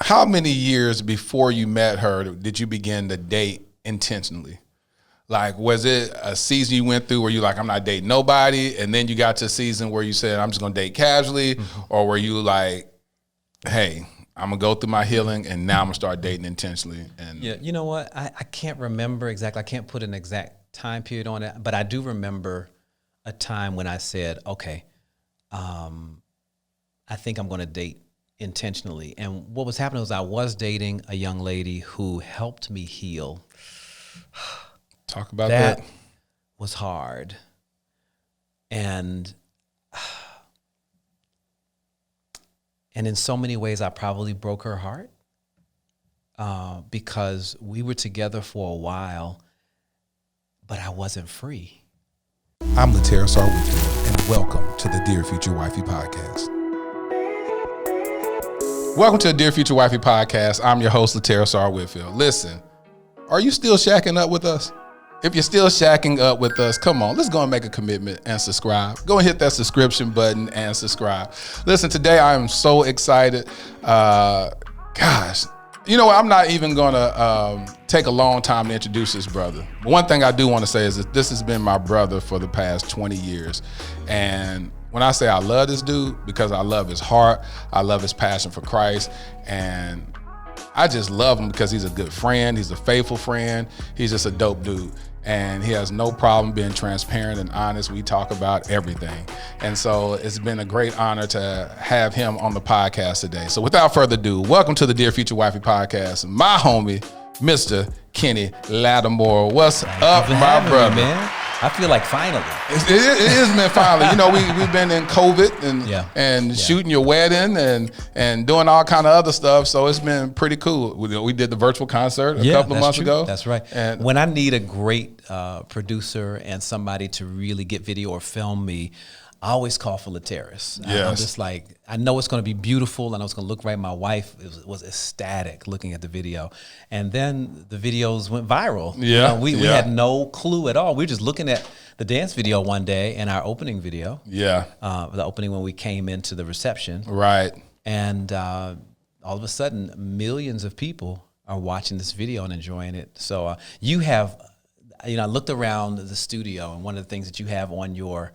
how many years before you met her did you begin to date intentionally? Like, was it a season you went through where you like, I'm not dating nobody, and then you got to a season where you said, I'm just gonna date casually, or were you like, hey, I'm gonna go through my healing and now I'm gonna start dating intentionally? And yeah, you know what? I can't remember exactly. I can't put an exact time period on it, but I do remember a time when I said, okay, I think I'm gonna date intentionally. And what was happening was I was dating a young lady who helped me heal. Talk about that. That was hard. And in so many ways, I probably broke her heart because we were together for a while, but I wasn't free. I'm Latera Sarwicki, and welcome to the Dear Future Wifey podcast. Welcome to the Dear Future Wifey podcast. I'm your host, Latera Sarwicki. Listen, are you still shacking up with us? If you're still shacking up with us, come on, let's go and make a commitment and subscribe. Go and hit that subscription button and subscribe. Listen, today I am so excited. Gosh, you know what? I'm not even going to take a long time to introduce this brother. But one thing I do want to say is that this has been my brother for the past 20 years. And when I say I love this dude, because I love his heart, I love his passion for Christ, and I just love him because he's a good friend. He's a faithful friend. He's just a dope dude. And he has no problem being transparent and honest. We talk about everything. And so it's been a great honor to have him on the podcast today. So without further ado, welcome to the Dear Future Wifey podcast. My homie, Mr. Kenny Lattimore. What's up, my brother? Me, man. I feel like finally. It is, man, finally. You know, we've been in COVID and shooting your wedding and doing all kind of other stuff. So it's been pretty cool. We did the virtual concert a couple of months ago. That's right. And when I need a great producer and somebody to really get video or film me, I always call for Lateris. Yes. I'm just like, I know it's going to be beautiful. I know it's going to look right. My wife was ecstatic looking at the video. And then the videos went viral. Yeah. We had no clue at all. We were just looking at the dance video one day and our opening video. Yeah. The opening when we came into the reception. Right. And all of a sudden, millions of people are watching this video and enjoying it. So you have, I looked around the studio, and one of the things that you have on your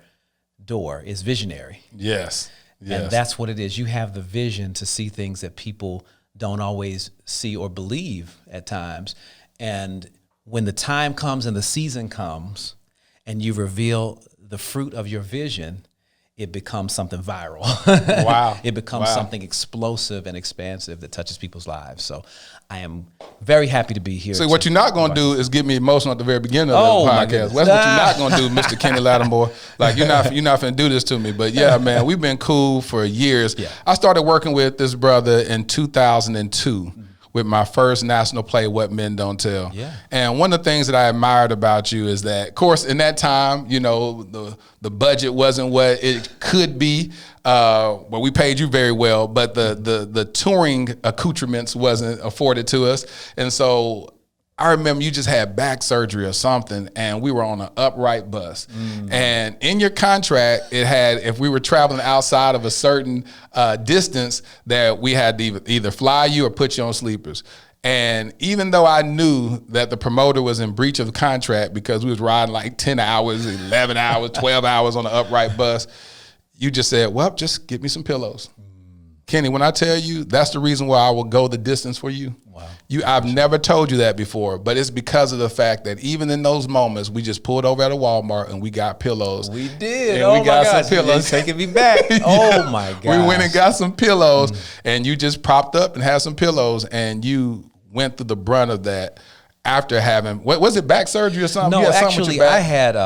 door is visionary. Yes. And that's what it is. You have the vision to see things that people don't always see or believe at times. And when the time comes and the season comes and you reveal the fruit of your vision, it becomes something viral. Wow. It becomes something explosive and expansive that touches people's lives. So I am very happy to be here. So what you're not going to do is get me emotional at the very beginning of the podcast. That's what you're not going to do, Mr. Kenny Lattimore. Like, you're not going to do this to me. But yeah, man, we've been cool for years. Yeah. I started working with this brother in 2002. With my first national play, What Men Don't Tell. Yeah. And one of the things that I admired about you is that, of course, in that time, the budget wasn't what it could be. Well, we paid you very well, but the touring accoutrements wasn't afforded to us. And so I remember you just had back surgery or something, and we were on an upright bus. And in your contract, it had, if we were traveling outside of a certain distance, that we had to either fly you or put you on sleepers. And even though I knew that the promoter was in breach of the contract because we was riding like 10 hours, 11 hours, 12 hours on an upright bus, you just said, well, just get me some pillows. Kenny, when I tell you, that's the reason why I will go the distance for you. Wow. I've never told you that before, but it's because of the fact that even in those moments, we just pulled over at a Walmart and we got pillows. We did. And we got some pillows. You're taking me back. Oh my God. We went and got some pillows, and you just propped up and had some pillows, and you went through the brunt of that after having, what was it, back surgery or something? No, you had actually, something with your back? I had,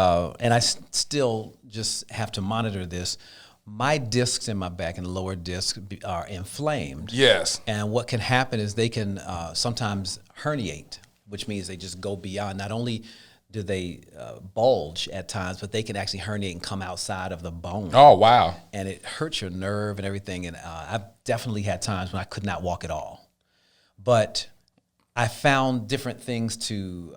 and I still just have to monitor this. My discs in my back and lower discs are inflamed. Yes. And what can happen is they can sometimes herniate, which means they just go beyond. Not only do they bulge at times, but they can actually herniate and come outside of the bone. Oh, wow. And it hurts your nerve and everything. And I've definitely had times when I could not walk at all. But I found different things to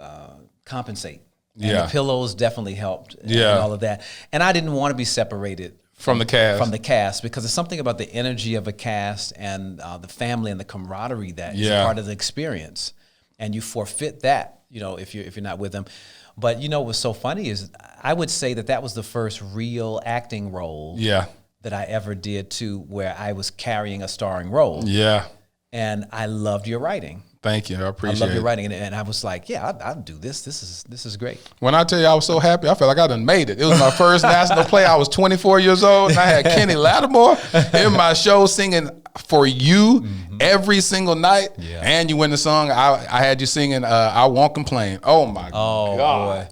compensate. And the pillows definitely helped and all of that. And I didn't want to be separated from the cast. From the cast, because there's something about the energy of a cast and the family and the camaraderie that is a part of the experience, and you forfeit that, if you're not with them. But what's so funny is I would say that was the first real acting role that I ever did too, where I was carrying a starring role. Yeah, and I loved your writing. Thank you. I appreciate it. I love your writing. And I was like, I'll do this. This is great. When I tell you I was so happy, I felt like I done made it. It was my first national play. I was 24 years old, and I had Kenny Lattimore in my show singing for you every single night. Yeah. And you win the song. I had you singing I Won't Complain. Oh, my God.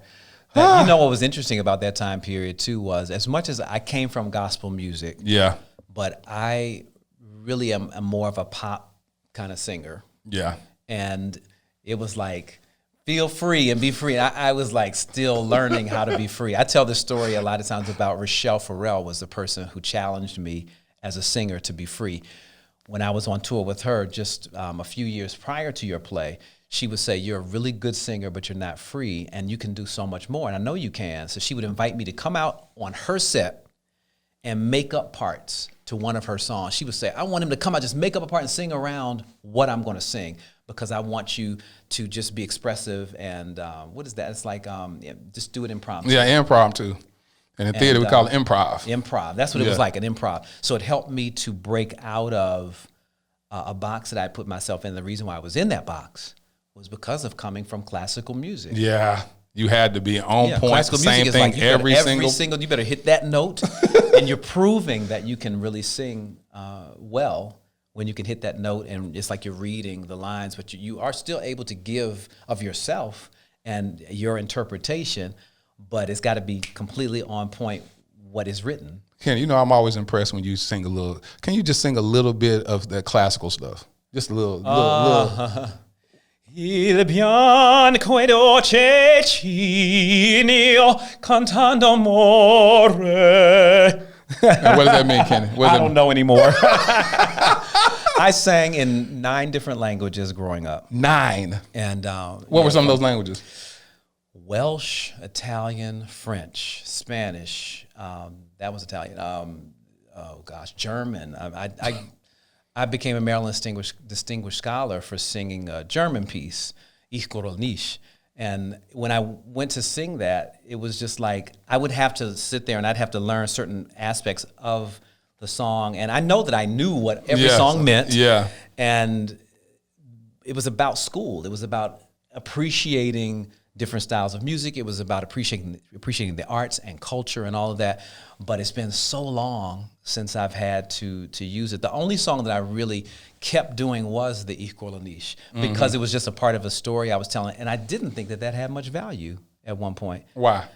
Boy. What was interesting about that time period, too, was as much as I came from gospel music, but I really am more of a pop kind of singer. Yeah. And it was like, feel free and be free. I was like still learning how to be free. I tell this story a lot of times about Rochelle Farrell was the person who challenged me as a singer to be free. When I was on tour with her just a few years prior to your play, she would say, you're a really good singer, but you're not free, and you can do so much more, and I know you can. So she would invite me to come out on her set and make up parts to one of her songs. She would say, I want him to come out, just make up a part and sing around what I'm going to sing, because I want you to just be expressive. And what is that? It's like, just do it impromptu. Yeah, impromptu. And in theater, we call it improv. Improv. That's what it was like, an improv. So it helped me to break out of a box that I put myself in. The reason why I was in that box was because of coming from classical music. Yeah. You had to be on point. Classical same thing like every single. You better hit that note, and you're proving that you can really sing well when you can hit that note, and it's like you're reading the lines, but you are still able to give of yourself and your interpretation, but it's got to be completely on point what is written. Ken, I'm always impressed when you sing a little. Can you just sing a little bit of that classical stuff? Just a little. Il bianco e dolce cinio cantando amore. Now, what does that mean, Kenny? I don't know anymore. I sang in 9 different languages growing up. 9? And what were some of those languages? Welsh, Italian, French, Spanish. That was Italian. German. I became a Maryland distinguished scholar for singing a German piece, Ich Coro nicht. And when I went to sing that, it was just like I would have to sit there and I'd have to learn certain aspects of the song. And I know that I knew what every song meant. Yeah. And it was about school. It was about appreciating different styles of music. It was about appreciating the arts and culture and all of that. But it's been so long since I've had to use it. The only song that I really kept doing was the Ich Coro nicht, because it was just a part of a story I was telling, and I didn't think that had much value at one point. Why?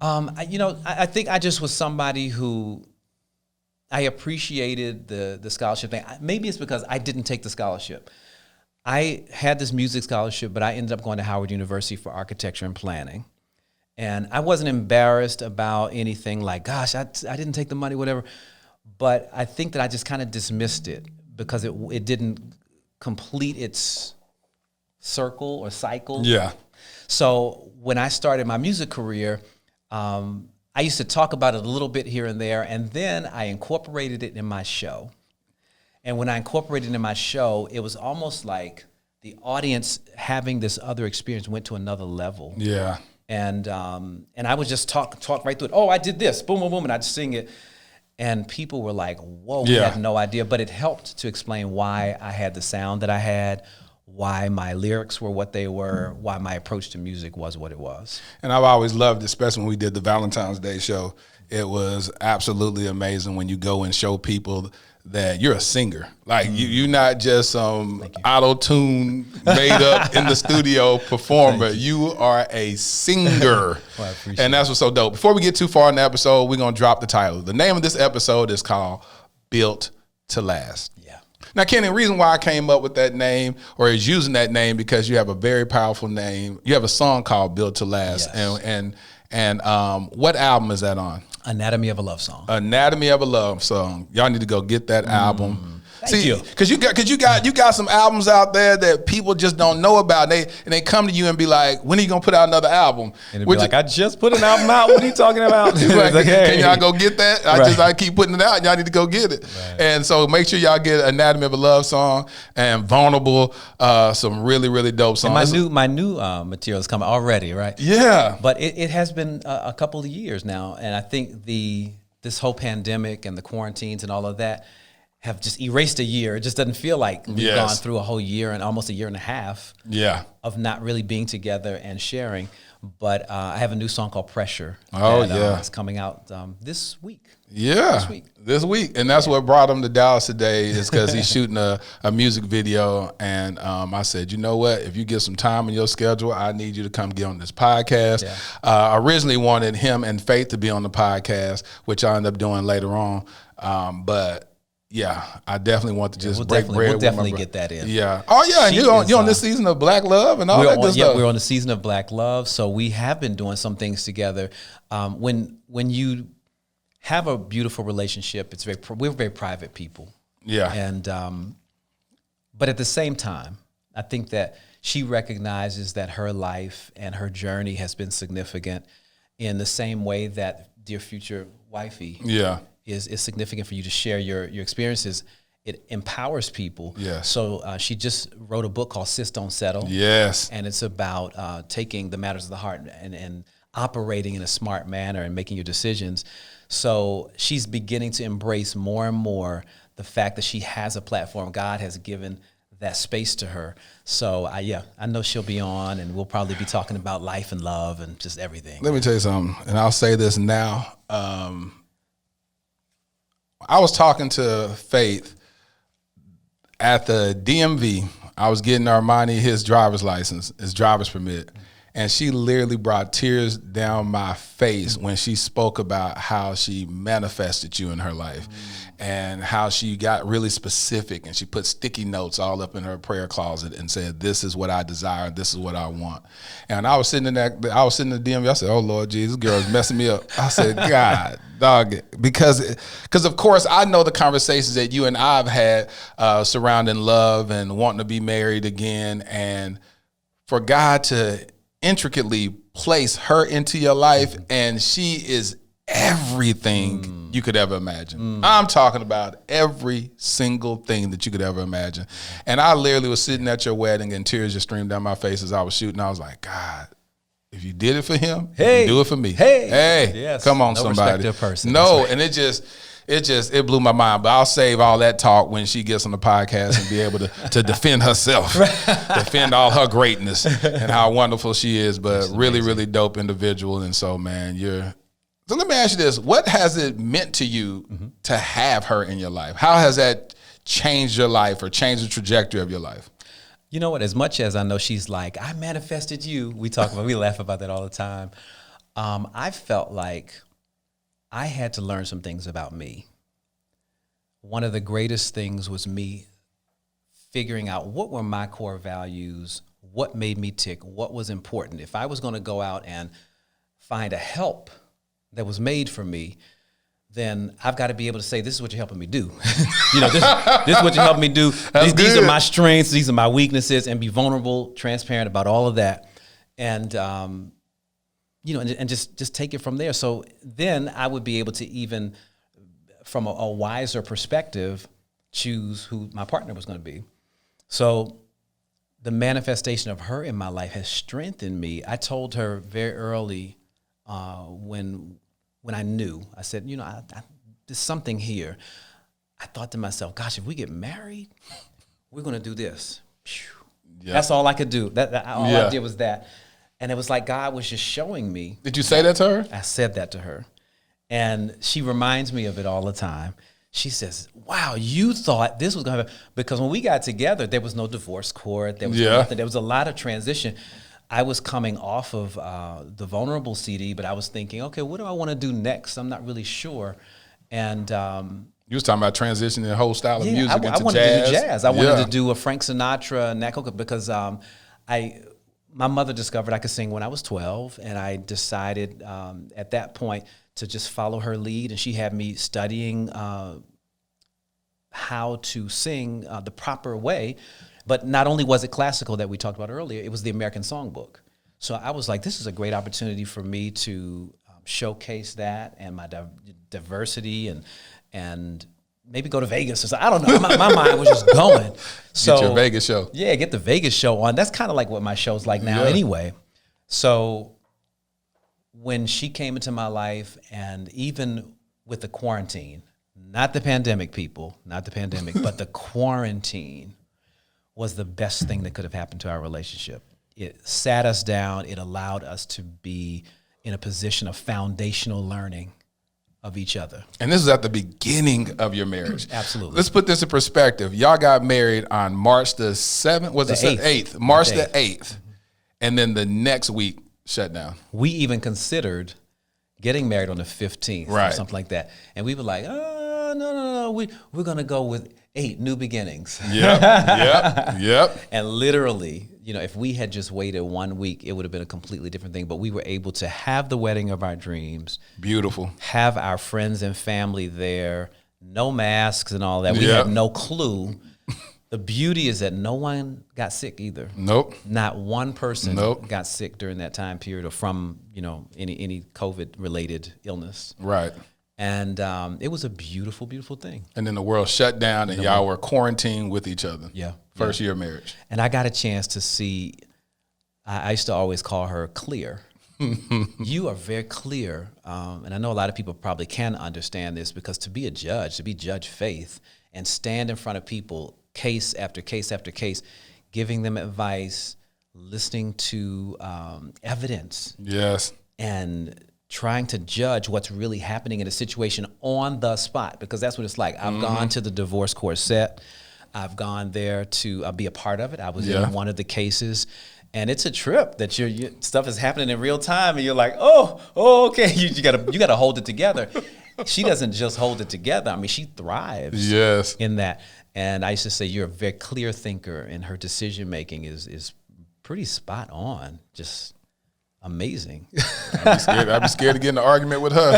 I think I just was somebody who I appreciated the scholarship thing. Maybe it's because I didn't take the scholarship. I had this music scholarship, but I ended up going to Howard University for architecture and planning. And I wasn't embarrassed about anything like, gosh, I didn't take the money, whatever. But I think that I just kind of dismissed it because it didn't complete its circle or cycle. Yeah. So when I started my music career, I used to talk about it a little bit here and there, and then I incorporated it in my show. And when I incorporated it in my show, it was almost like the audience having this other experience went to another level. Yeah. And I would just talk right through it. Oh, I did this, boom, boom, boom, and I'd sing it. And people were like, whoa, we had no idea. But it helped to explain why I had the sound that I had, why my lyrics were what they were, why my approach to music was what it was. And I've always loved, especially when we did the Valentine's Day show, it was absolutely amazing when you go and show people that you're a singer. Like you're not just some auto-tune made up in the studio performer. You are a singer. Well, and that's what's so dope. Before we get too far in the episode, we're going to drop the title. The name of this episode is called Built to Last. Yeah. Now, Kenny, the reason why I came up with that name or is using that name because you have a very powerful name. You have a song called Built to Last. Yes. And what album is that on? Anatomy of a Love Song. Anatomy of a Love Song. Y'all need to go get that album. Thank you. Because you got some albums out there that people just don't know about. And they come to you and be like, when are you gonna put out another album? And it'd be like, I just put an album out. What are you talking about? Like, like, hey. Can y'all go get that? I keep putting it out. Y'all need to go get it. Right. And so make sure y'all get Anatomy of a Love song and Vulnerable. Some really, really dope songs. And my new material is coming already, right? Yeah. But it has been a couple of years now, and I think this whole pandemic and the quarantines and all of that have just erased a year. It just doesn't feel like we've gone through a whole year and almost a year and a half of not really being together and sharing. But I have a new song called Pressure. It's coming out this week. Yeah, this week. And that's what brought him to Dallas today is because he's shooting a music video. And I said, you know what? If you get some time in your schedule, I need you to come get on this podcast. Yeah. I originally wanted him and Faith to be on the podcast, which I ended up doing later on. But yeah, I definitely want to just break bread. We'll definitely get that in. Yeah. Oh yeah, and you're on this season of Black Love and all that good stuff. Yeah, we're on the season of Black Love, so we have been doing some things together. When you have a beautiful relationship, we're very private people. Yeah. And but at the same time, I think that she recognizes that her life and her journey has been significant in the same way that Dear Future Wifey is significant for you to share your experiences. It empowers people. Yes. So she just wrote a book called Sis Don't Settle. Yes. And it's about taking the matters of the heart and operating in a smart manner and making your decisions. So she's beginning to embrace more and more the fact that she has a platform. God has given that space to her. So I know she'll be on, and we'll probably be talking about life and love and just everything. Let me tell you something, and I'll say this now. I was talking to Faith at the DMV. I was getting Armani his driver's license, his driver's permit. And she literally brought tears down my face when she spoke about how she manifested you in her life and how she got really specific, and she put sticky notes all up in her prayer closet and said, this is what I desire, this is what I want. And I was sitting in the DMV, I said, oh Lord Jesus, this girl's messing me up. I said, God, dog, because of course I know the conversations that you and I've had surrounding love and wanting to be married again, and for God to intricately place her into your life, and she is everything you could ever imagine. I'm talking about every single thing that you could ever imagine. And I literally was sitting at your wedding and tears just streamed down my face as I was shooting. I was like, God, if you did it for him, you can do it for me. Hey, yes. Come on, no somebody. Respective person. No, right. And it blew my mind. But I'll save all that talk when she gets on the podcast and be able to defend herself, defend all her greatness and how wonderful she is. But really, really dope individual. And so, man, so let me ask you this. What has it meant to you to have her in your life? How has that changed your life or changed the trajectory of your life? You know what? As much as I know she's like, I manifested you. We laugh about that all the time. I felt like I had to learn some things about me. One of the greatest things was me figuring out what were my core values, what made me tick, what was important. If I was going to go out and find a help that was made for me, then I've got to be able to say, this is what you're helping me do. This is what you're helping me do. These are my strengths, these are my weaknesses, and be vulnerable, transparent about all of that. And and just take it from there. So then I would be able to, even from a wiser perspective, choose who my partner was going to be. So the manifestation of her in my life has strengthened me. I told her very early when I knew, I said, there's something here. I thought to myself, gosh, if we get married, we're going to do this. Yep. That's all I could do. All I did was that. And it was like God was just showing me. Did you say that to her? I said that to her. And she reminds me of it all the time. She says, wow, you thought this was going to happen. Because when we got together, there was no divorce court. There was nothing. There was a lot of transition. I was coming off of the Vulnerable CD, but I was thinking, okay, what do I want to do next? I'm not really sure. And you was talking about transitioning the whole style of music into I wanted jazz. to do jazz. I wanted to do a Frank Sinatra and Nat Cole because my mother discovered I could sing when I was 12, and I decided at that point to just follow her lead. And she had me studying how how to sing the proper way. But not only was it classical that we talked about earlier, it was the American Songbook. So I was like, this is a great opportunity for me to showcase that and my diversity and maybe go to Vegas or something. I don't know. My mind was just going. So, get your Vegas show. Yeah, get the Vegas show on. That's kind of like what my show's like now anyway. So when she came into my life, and even with the quarantine, not the pandemic, people, not the pandemic, but the quarantine was the best thing that could have happened to our relationship. It sat us down. It allowed us to be in a position of foundational learning of each other. And this is at the beginning of your marriage. Absolutely. Let's put this in perspective. Y'all got married on March the 7th, was it 8th? March the 8th. Mm-hmm. And then the next week, shut down. We even considered getting married on the 15th or something like that. And we were like, no. We're going to go with 8 new beginnings. Yep. And literally, if we had just waited 1 week, it would have been a completely different thing. But we were able to have the wedding of our dreams. Beautiful. Have our friends and family there. No masks and all that. We had no clue. The beauty is that no one got sick either. Nope. Not one person got sick during that time period or from, any COVID-related illness. Right. And it was a beautiful, beautiful thing. And then the world shut down and y'all were quarantined with each other. Yeah. First year of marriage. And I got a chance to see, I used to always call her clear. You are very clear. And I know a lot of people probably can understand this, because to be a judge, to be Judge Faith and stand in front of people, case after case after case, giving them advice, listening to evidence. Yes. And trying to judge what's really happening in a situation on the spot, because that's what it's like. I've gone to the divorce court set. I've gone there to be a part of it. I was in one of the cases, and it's a trip that your stuff is happening in real time, and you're like, oh, okay, you gotta hold it together. She doesn't just hold it together. I mean, she thrives in that. And I used to say, you're a very clear thinker, and her decision making is pretty spot on. Just amazing. I'd be scared to get in an argument with her.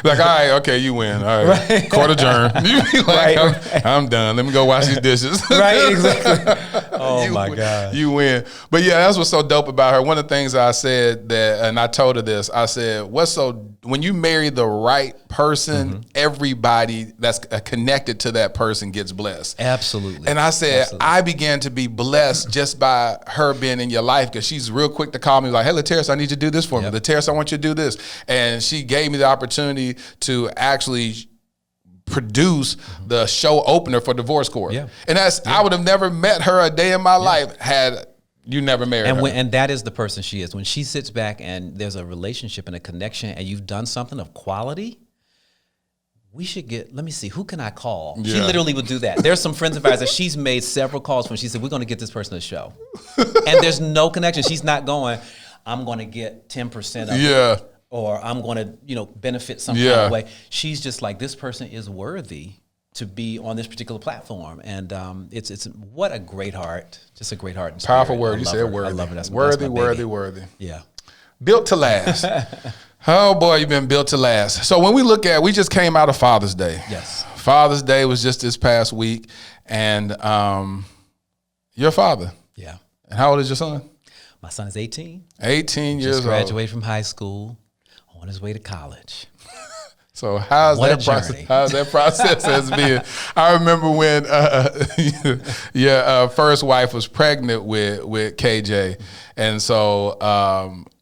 Like, all right, okay, you win. All right, right. Court adjourned. You be like, I'm done. Let me go wash these dishes. Right, exactly. Oh my God. You win. But yeah, that's what's so dope about her. One of the things I said and I told her this, I said, when you marry the right person, everybody that's connected to that person gets blessed. Absolutely. And I said, I began to be blessed just by her being in your life, because she's real quick to call me like, hey, Lateris, I need you to do this for me. Lateris, I want you to do this. And she gave me the opportunity to actually produce the show opener for Divorce Court. Yeah. And I would have never met her a day in my life had you never married her. And that is the person she is. When she sits back and there's a relationship and a connection and you've done something of quality, we should let me see, who can I call? Yeah. She literally would do that. There's some friends of ours that she's made several calls when she said, we're going to get this person a show. And there's no connection. She's not going, I'm going to get 10% of it. Or I'm going to, benefit some kind of way. She's just like, this person is worthy to be on this particular platform. And it's what a great heart. Just a great heart and spirit. Powerful word. You said worthy. I love it. That's worthy. Yeah. Built to last. Oh boy, you've been built to last. So when we just came out of Father's Day. Yes. Father's Day was just this past week. And your father. Yeah. And how old is your son? My son is 18. 18 years old. Just graduated from high school, on his way to college. So how's that process has been? I remember when your first wife was pregnant with KJ. And so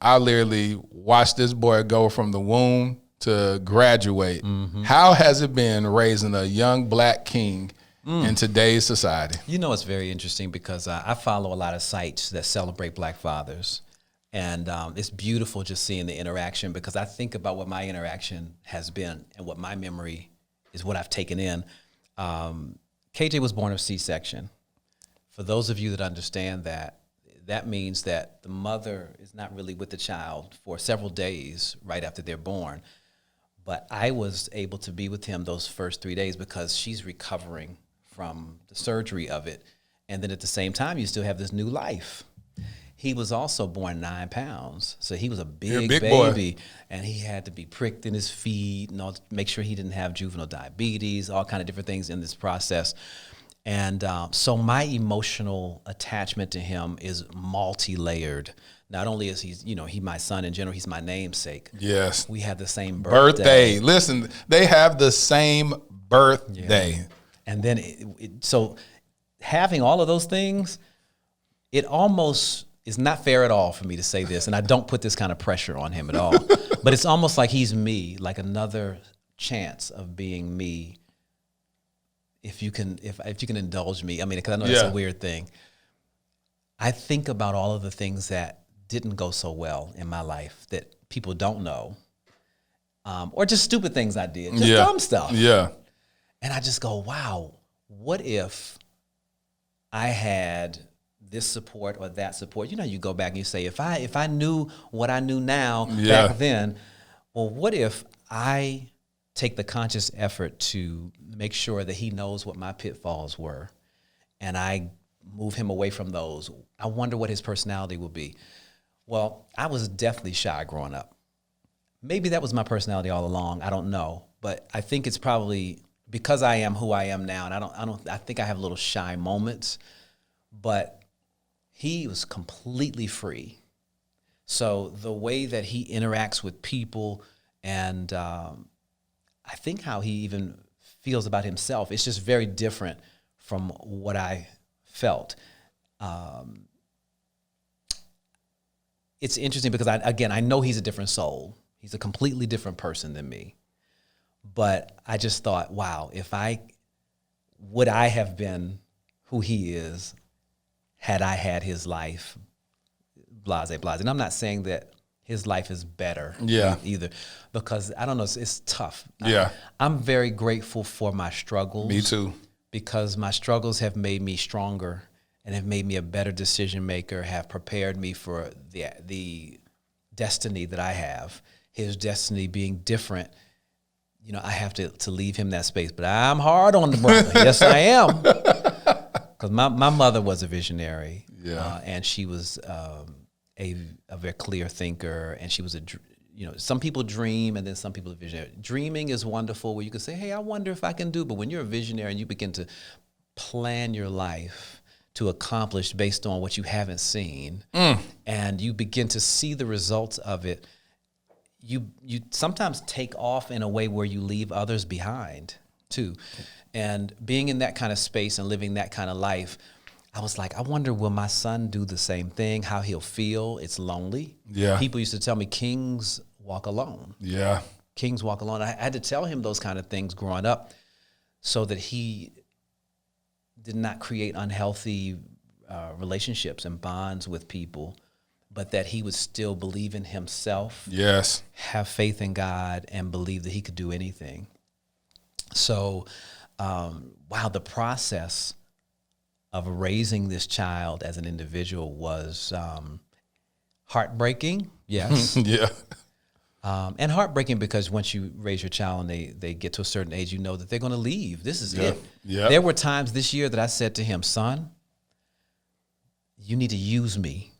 I literally watched this boy go from the womb to graduate. How has it been raising a young black king in today's society? It's very interesting because I follow a lot of sites that celebrate black fathers. And it's beautiful just seeing the interaction, because I think about what my interaction has been and what my memory is, what I've taken in. KJ was born of C-section. For those of you that understand that means that the mother is not really with the child for several days right after they're born. But I was able to be with him those first 3 days because she's recovering from the surgery of it. And then at the same time, you still have this new life. he was also born 9 pounds. So he was a big big baby. boy. And he had to be pricked in his feet and all to make sure he didn't have juvenile diabetes, all kind of different things in this process. And so my emotional attachment to him is multi-layered. Not only is he's my son in general, he's my namesake. Yes. We have the same birthday. Listen, they have the same birthday. Yeah. And then, so having all of those things, it almost is not fair at all for me to say this, and I don't put this kind of pressure on him at all. But it's almost like he's me, like another chance of being me. If you can indulge me, I mean, because I know that's a weird thing. I think about all of the things that didn't go so well in my life that people don't know, or just stupid things I did, just dumb stuff. Yeah. And I just go, wow, what if I had this support or that support? You go back and you say, if I knew what I knew now back then, well, what if I take the conscious effort to make sure that he knows what my pitfalls were, and I move him away from those? I wonder what his personality will be. Well, I was definitely shy growing up. Maybe that was my personality all along. I don't know, but I think it's probably because I am who I am now, and I think I have little shy moments, but he was completely free. So the way that he interacts with people, and I think how he even feels about himself, it's just very different from what I felt. It's interesting because I know he's a different soul. He's a completely different person than me. But I just thought, wow, would I have been who he is had I had his life, blase, blase. And I'm not saying that his life is better either, because I don't know, it's tough. Yeah. I'm very grateful for my struggles. Me too. Because my struggles have made me stronger and have made me a better decision maker, have prepared me for the destiny that I have. His destiny being different, I have to leave him that space. But I'm hard on the brother. Yes, I am. Because my mother was a visionary. Yeah. And she was a very clear thinker. And she was some people dream and then some people are visionary. Dreaming is wonderful, where you can say, hey, I wonder if I can do. But when you're a visionary and you begin to plan your life to accomplish based on what you haven't seen, and you begin to see the results of it, you sometimes take off in a way where you leave others behind too. And being in that kind of space and living that kind of life, I was like, I wonder, will my son do the same thing? How he'll feel? It's lonely. Yeah. People used to tell me kings walk alone. Yeah. Kings walk alone. I had to tell him those kind of things growing up so that he did not create unhealthy relationships and bonds with people, but that he would still believe in himself. Yes. Have faith in God and believe that he could do anything. So, wow, the process of raising this child as an individual was heartbreaking, yes. Yeah. And heartbreaking because once you raise your child and they get to a certain age, you know that they're going to leave. This is it. Yeah. There were times this year that I said to him, son, you need to use me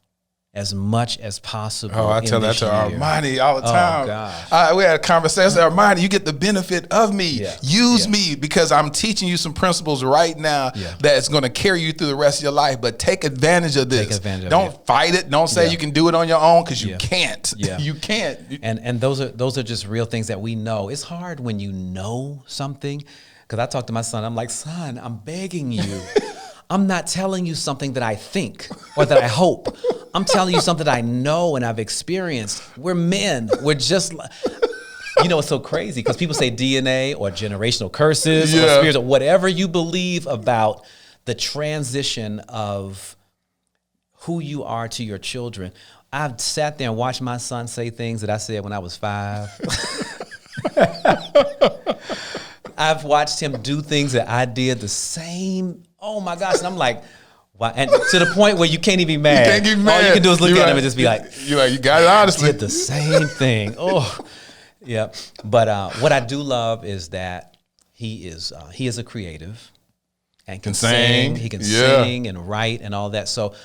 as much as possible. Oh, I tell that to Armani all the time. Oh, gosh. We had a conversation. Armani, you get the benefit of me. Yeah. Use me, because I'm teaching you some principles right now that's going to carry you through the rest of your life. But take advantage of this. Don't fight it. Don't say you can do it on your own, because you can't. Yeah. You can't. And those are just real things that we know. It's hard when you know something, because I talk to my son. I'm like, son, I'm begging you. I'm not telling you something that I think or that I hope. I'm telling you something that I know and I've experienced. We're men. We're just, it's so crazy because people say DNA or generational curses or spirits or whatever you believe about the transition of who you are to your children. I've sat there and watched my son say things that I said when I was 5. I've watched him do things that I did the same. Oh my gosh. And I'm like, wow. And to the point where you can't even be mad. You can't get mad. All you can do is look at him and just be like, you got it honestly. Did the same thing. Oh, yeah. But what I do love is that he is a creative and can sing. He can sing and write and all that. So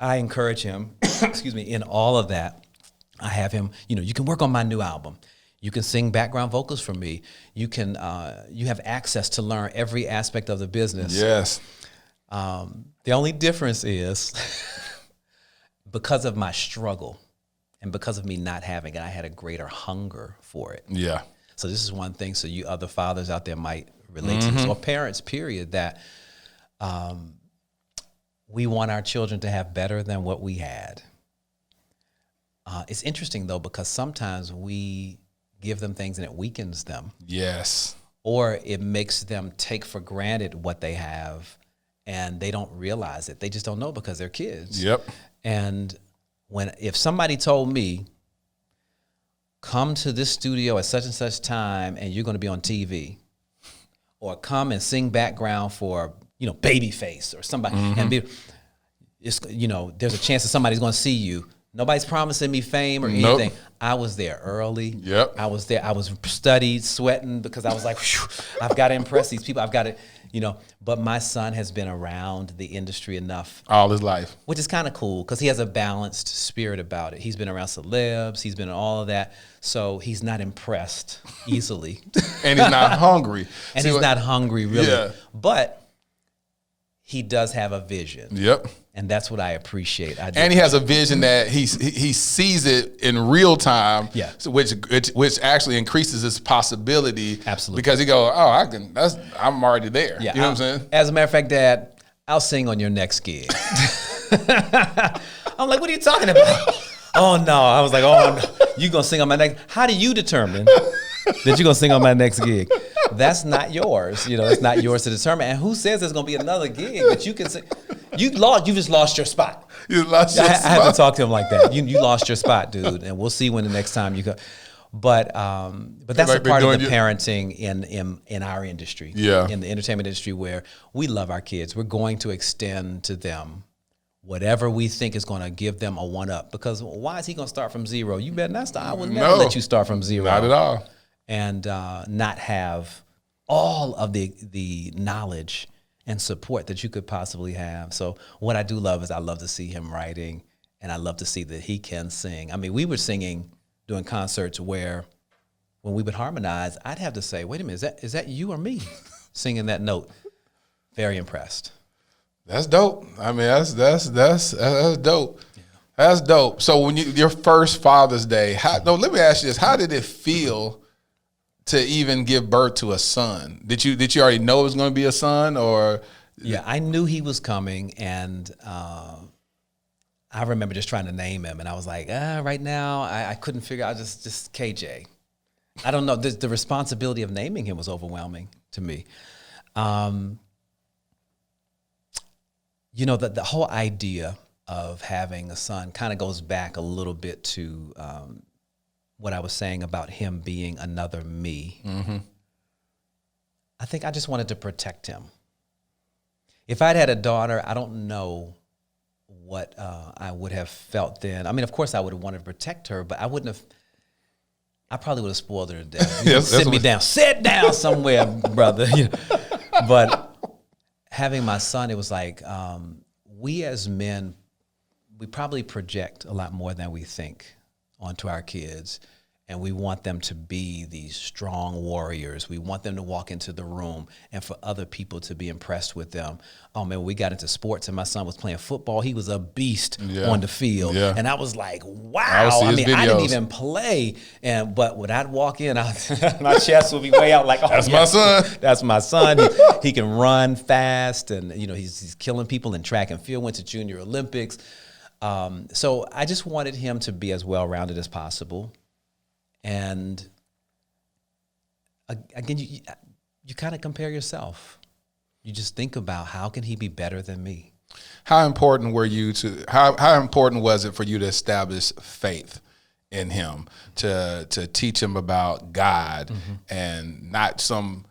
I encourage him, excuse me, in all of that. I have him, you can work on my new album. You can sing background vocals for me. You can, you have access to learn every aspect of the business. Yes. The only difference is because of my struggle and because of me not having it, I had a greater hunger for it. Yeah. So this is one thing. So you other fathers out there might relate to this, or parents, period, that we want our children to have better than what we had. It's interesting, though, because sometimes we give them things and it weakens them. Yes. Or it makes them take for granted what they have and they don't realize it. They just don't know because they're kids. Yep. And if somebody told me, come to this studio at such and such time and you're going to be on TV, or come and sing background for, Babyface or somebody, and there's a chance that somebody's going to see you. Nobody's promising me fame or anything. Nope. I was there early. Yep. I was there. I was studied, sweating, because I was like, I've got to impress these people. I've got to, But my son has been around the industry enough. All his life. Which is kind of cool because he has a balanced spirit about it. He's been around celebs. He's been in all of that. So he's not impressed easily. And he's not hungry. And he's not hungry, really. Yeah. But he does have a vision. Yep. And that's what I appreciate. And he has a vision that he sees it in real time, yeah. which actually increases his possibility. Absolutely. Because he goes, I'm already there. Yeah. You know what I'm saying? As a matter of fact, Dad, I'll sing on your next gig. I'm like, what are you talking about? Oh, no. I was like, oh, no. You going to sing on my next? How do you determine that you're going to sing on my next gig? That's not yours. It's not yours to determine. And who says there's going to be another gig that you can sing? You just lost your spot. You lost your spot. I haven't talked to him like that. You lost your spot, dude. And we'll see when the next time you go. But that's a part of the parenting in our industry, in the entertainment industry, where we love our kids. We're going to extend to them whatever we think is going to give them a one-up. Because why is he going to start from zero? You better not start. I would never let you start from zero. Not at all. And not have all of the knowledge and support that you could possibly have. So what I do love is I love to see him writing, and I love to see that he can sing. I mean, we were singing doing concerts where when we would harmonize, I'd have to say, wait a minute, is that you or me singing that note? Very impressed. That's dope. I mean, that's dope. Yeah. That's dope. So when your first Father's Day, let me ask you this: how did it feel to even give birth to a son? Did you already know it was going to be a son, or? Yeah, I knew he was coming, and I remember just trying to name him, and I was like, right now, I couldn't figure out just KJ. I don't know. The responsibility of naming him was overwhelming to me. The whole idea of having a son kind of goes back a little bit to what I was saying about him being another me. Mm-hmm. I think I just wanted to protect him. If I'd had a daughter, I don't know what I would have felt then. I mean, of course, I would have wanted to protect her, but I probably would have spoiled her to death. Sit down somewhere, brother. But having my son, it was like we as men, we probably project a lot more than we think onto our kids. And we want them to be these strong warriors. We want them to walk into the room and for other people to be impressed with them. Oh, man, when we got into sports and my son was playing football, he was a beast on the field. Yeah. And I was like, wow. I didn't even play. But when I'd walk in, my chest would be way out like, oh, that's my son. That's my son. He can run fast. And, he's killing people in track and field, went to Junior Olympics. So I just wanted him to be as well-rounded as possible. And again, you kind of compare yourself. You just think about how can he be better than me? How important how important was it for you to establish faith in him, to teach him about God, mm-hmm. and not some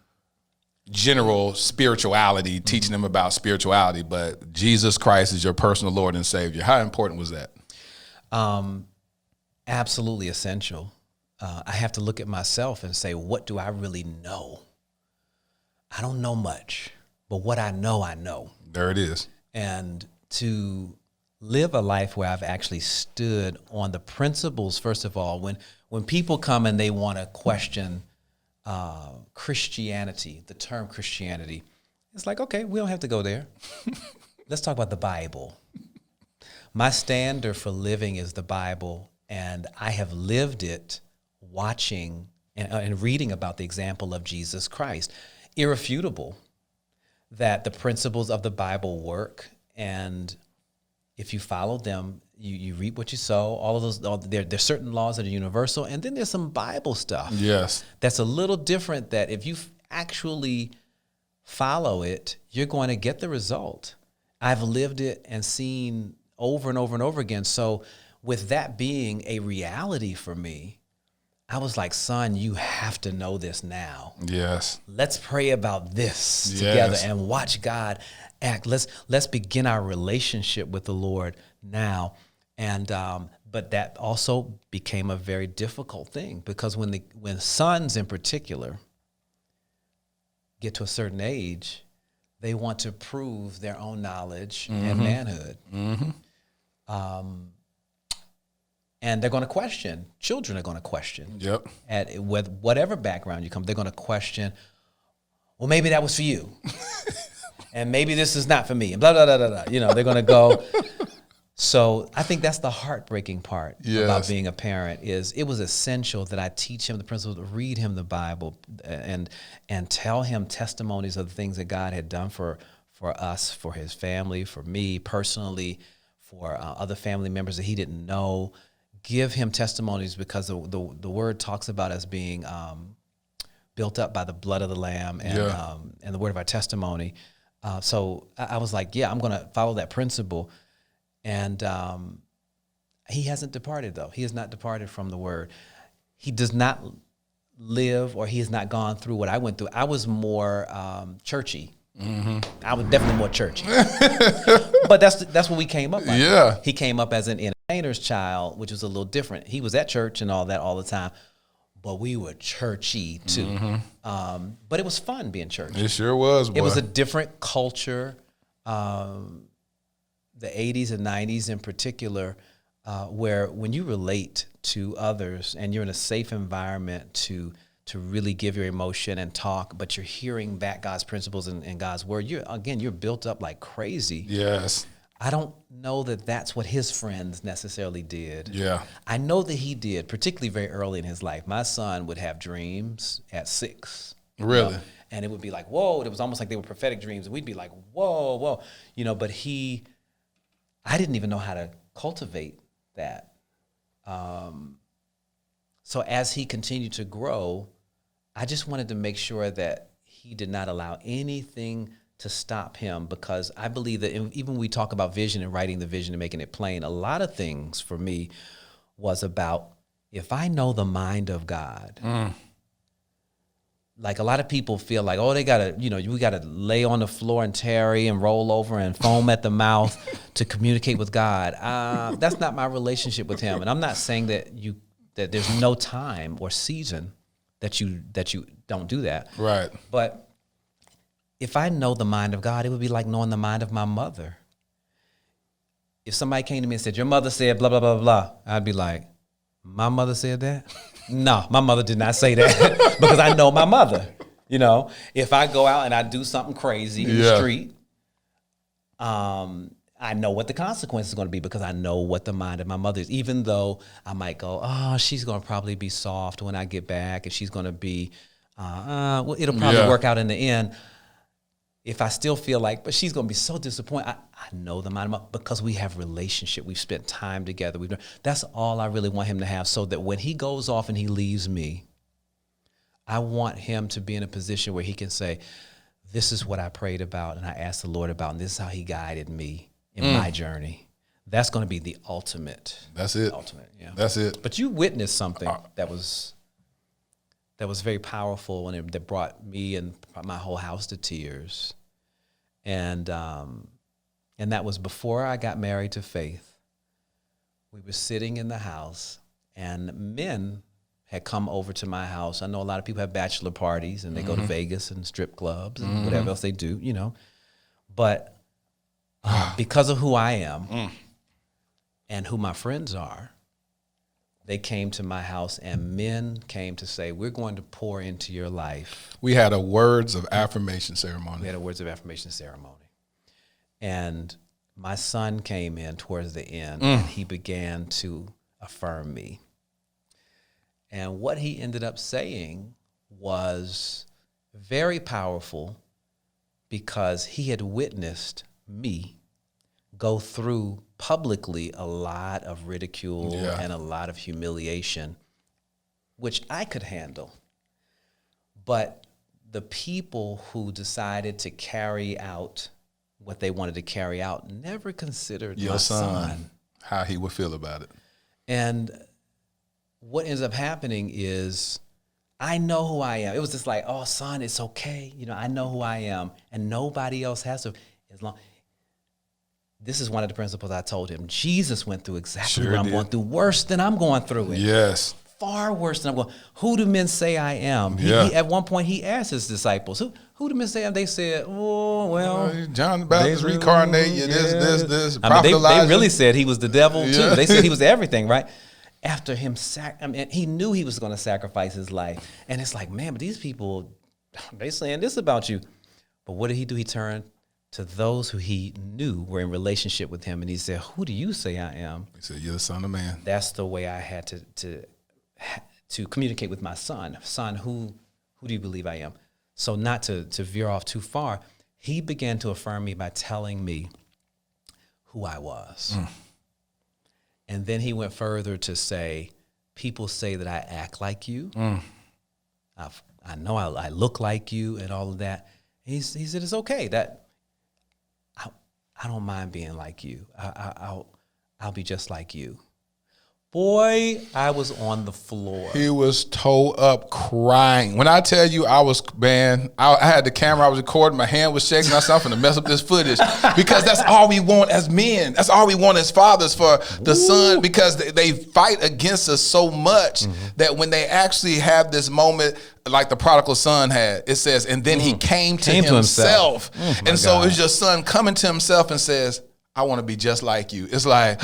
general spirituality, teaching him about spirituality, but Jesus Christ is your personal Lord and Savior? How important was that? Absolutely essential. I have to look at myself and say, what do I really know? I don't know much, but what I know, I know. There it is. And to live a life where I've actually stood on the principles. First of all, when people come and they want to question Christianity, the term Christianity, it's like, okay, we don't have to go there. Let's talk about the Bible. My standard for living is the Bible, and I have lived it watching and reading about the example of Jesus Christ. Irrefutable that the principles of the Bible work, and if you follow them, you reap what you sow. All of those, there's certain laws that are universal, and then there's some Bible stuff. Yes, that's a little different. That if you actually follow it, you're going to get the result. I've lived it and seen over and over and over again. So with that being a reality for me, I was like, son, you have to know this now. Yes. Let's pray about this together and watch God act. Let's begin our relationship with the Lord now. And but that also became a very difficult thing, because when sons in particular get to a certain age, they want to prove their own knowledge and manhood. And they're going to question. Children are going to question. Yep. With whatever background you come, they're going to question, well, maybe that was for you. And maybe this is not for me. And blah, blah, blah, blah, blah. You know, they're going to go. So I think that's the heartbreaking part about being a parent, is it was essential that I teach him the principles, read him the Bible, and tell him testimonies of the things that God had done for us, for his family, for me personally, for other family members that he didn't know. Give him testimonies, because the word talks about us being built up by the blood of the Lamb and the word of our testimony. So I was like, I'm going to follow that principle. And he hasn't departed, though. He has not departed from the word. He does not live, or he has not gone through what I went through. I was more churchy. I was definitely more churchy. But that's what we came up like. Yeah. He came up as an entertainer's child, which was a little different. He was at church and all that all the time, but we were churchy too. But it was fun being churchy. It sure was, boy. It was a different culture. The 80s and 90s in particular, where when you relate to others and you're in a safe environment to really give your emotion and talk, but you're hearing back God's principles and God's word, you're built up like crazy. Yes. I don't know that that's what his friends necessarily did. Yeah. I know that he did, particularly very early in his life. My son would have dreams at 6. Really? You know, and it would be like, whoa. It was almost like they were prophetic dreams. And we'd be like, whoa, whoa. You know, but I didn't even know how to cultivate that. So as he continued to grow, I just wanted to make sure that he did not allow anything to stop him, because I believe that even when we talk about vision and writing the vision and making it plain, a lot of things for me was about, if I know the mind of God, like a lot of people feel like, oh, they gotta, we gotta lay on the floor and tarry and roll over and foam at the mouth to communicate with God. That's not my relationship with him. And I'm not saying that there's no time or season that you don't do that. Right. But if I know the mind of God, it would be like knowing the mind of my mother. If somebody came to me and said, your mother said blah, blah, blah, blah, I'd be like, my mother said that? No, my mother did not say that, because I know my mother. If I go out and I do something crazy in the street, I know what the consequence is going to be, because I know what the mind of my mother is. Even though I might go, oh, she's going to probably be soft when I get back, and she's going to be, it'll probably work out in the end. If I still feel like, but she's going to be so disappointed, I know the mind of my, because we have relationship. We've spent time together. That's all I really want him to have, so that when he goes off and he leaves me, I want him to be in a position where he can say, this is what I prayed about and I asked the Lord about, and this is how he guided me in my journey. That's going to be the ultimate. That's it. Ultimate, yeah. That's it. But you witnessed something that was very powerful, and that brought me and my whole house to tears. And that was before I got married to Faith. We were sitting in the house, and men had come over to my house. I know a lot of people have bachelor parties, and they go to Vegas and strip clubs and whatever else they do, But because of who I am, and who my friends are, they came to my house, and men came to say, we're going to pour into your life. We had a words of affirmation ceremony. We had a words of affirmation ceremony. And my son came in towards the end, and he began to affirm me. And what he ended up saying was very powerful, because he had witnessed me go through publicly a lot of ridicule and a lot of humiliation, which I could handle. But the people who decided to carry out what they wanted to carry out never considered Your my son. How he would feel about it. And what ends up happening is, I know who I am. It was just like, oh, son, it's okay. You know, I know who I am, and nobody else has to. As long, this is one of the principles I told him. Jesus went through exactly what I'm going through, worse than I'm going through it. Yes. Far worse than I'm going. Who do men say I am? He, at one point, he asked his disciples, who do men say I am? They said, oh, well. John the Baptist reincarnated, this. I mean, they really said he was the devil, too. They said he was everything, right? After him, he knew he was going to sacrifice his life. And it's like, man, but these people, they saying this about you. But what did he do? He turned to those who he knew were in relationship with him, and he said, who do you say I am? He said, you're the Son of Man. That's the way I had to communicate with my son. Son, who do you believe I am? So not to veer off too far, he began to affirm me by telling me who I was. And then he went further to say, people say that I act like you. I know I look like you and all of that. He said, it's okay. That I don't mind being like you. I'll be just like you. Boy, I was on the floor. He was toe up crying. When I tell you I had the camera, I was recording, my hand was shaking, I said, I'm finna mess up this footage. Because that's all we want as men. That's all we want as fathers for the son, because they fight against us so much that when they actually have this moment, like the prodigal son had, it says, and then he came to himself. And so it's your son coming to himself and says, I want to be just like you. It's like,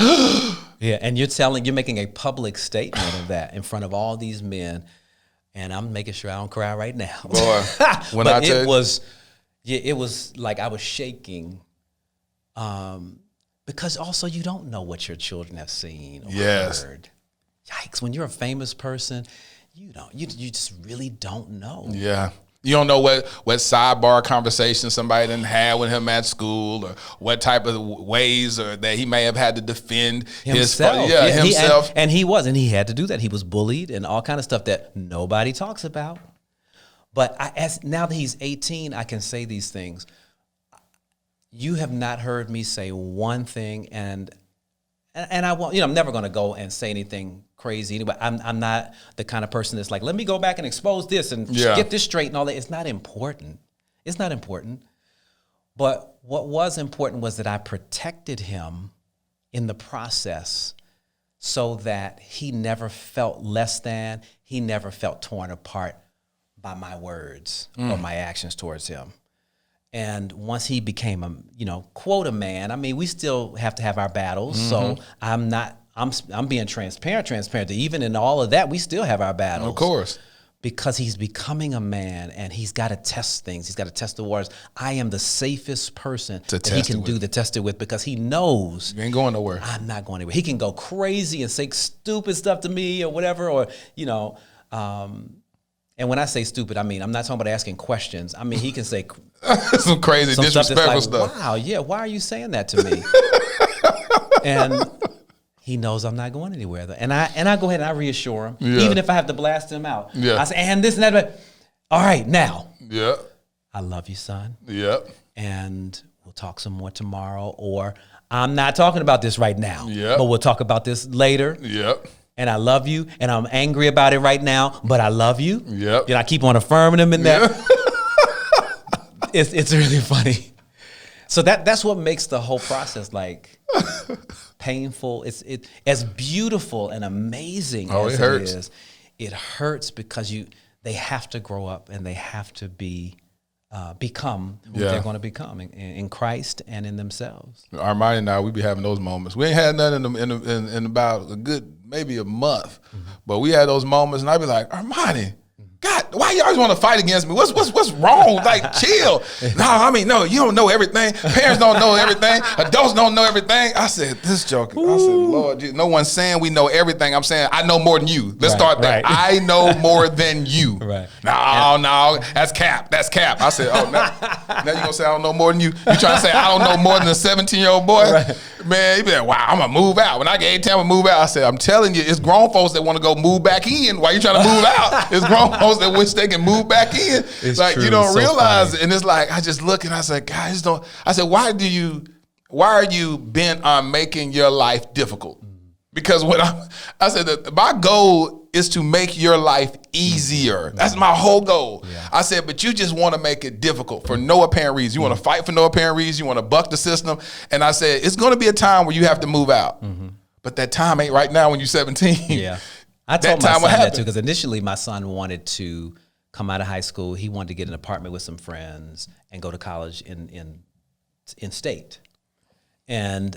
yeah, and you're making a public statement of that in front of all these men, and I'm making sure I don't cry right now. Boy, it was like I was shaking, because also you don't know what your children have seen or heard. Yikes! When you're a famous person, you just really don't know. Yeah. You don't know what sidebar conversation somebody didn't have with him at school, or what type of ways or that he may have had to defend himself. Himself. And he had to do that. He was bullied and all kind of stuff that nobody talks about. But now that he's 18, I can say these things. You have not heard me say one thing, and I won't. I'm never going to go and say anything crazy anyway. I'm not the kind of person that's like, let me go back and expose this and get this straight and all that. It's not important. It's not important. But what was important was that I protected him in the process, so that he never felt less than, he never felt torn apart by my words or my actions towards him. And once he became a man, I mean, we still have to have our battles. So I'm being transparent that even in all of that, we still have our battles. Of course. Because he's becoming a man, and he's got to test things. He's got to test the waters. I am the safest person that he can test it with, because he knows you ain't going nowhere. I'm not going anywhere. He can go crazy and say stupid stuff to me or whatever, or and when I say stupid, I mean, I'm not talking about asking questions. I mean, he can say some crazy, disrespectful stuff. Wow, yeah, why are you saying that to me? And he knows I'm not going anywhere. And I go ahead and I reassure him, even if I have to blast him out. I say, and this and that, but all right, now. Yeah. I love you, son. Yep. And we'll talk some more tomorrow, or I'm not talking about this right now. Yep. But we'll talk about this later. Yep. And I love you, and I'm angry about it right now, but I love you. Yep. I keep on affirming him in that. It's really funny. So that's what makes the whole process like painful. It's as beautiful and amazing as it is. It hurts because they have to grow up, and they have to be become who they're going to become in Christ and in themselves. Armani and I, we be having those moments. We ain't had nothing in about a good, maybe a month, but we had those moments, and I be like, Armani, God, why you always want to fight against me? What's wrong? Like, chill. No, you don't know everything. Parents don't know everything. Adults don't know everything. I said, this joke. I said, Lord, no one's saying we know everything. I'm saying I know more than you. Let's start there. I know more than you. Right. No, that's cap. That's cap. I said, oh, now you gonna say I don't know more than you? You trying to say I don't know more than a 17-year-old boy? Right. Man, you be like, wow, I'm gonna move out. When I get 18, I'm gonna move out. I said, I'm telling you, it's grown folks that want to go move back in. Why you trying to move out? It's grown folks that wish they can move back in. It's like, true. You don't realize it. And it's like, I just look and I said, guys, don't. I said, why are you bent on making your life difficult? Because I said that my goal is to make your life easier. That's my whole goal. Yeah. I said, but you just want to make it difficult for no apparent reason. You want to fight for no apparent reason. You want to buck the system. And I said, it's going to be a time where you have to move out. But that time ain't right now when you're 17. Yeah. I told my son that too, because initially my son wanted to come out of high school. He wanted to get an apartment with some friends and go to college in state. And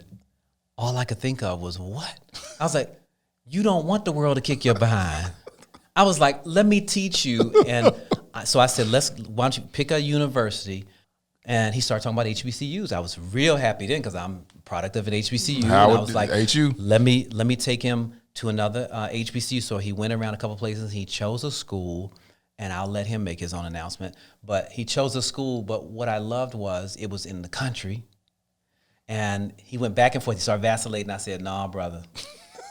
all I could think of was, what? I was like, you don't want the world to kick your behind. I was like, let me teach you. And so I said, why don't you pick a university? And he started talking about HBCUs. I was real happy then because I'm a product of an HBCU. And I was like, HU? Let me take him to another HBCU. So he went around a couple places. He chose a school, and I'll let him make his own announcement. But he chose a school, but what I loved was it was in the country. And he went back and forth. He started vacillating. I said, nah, brother,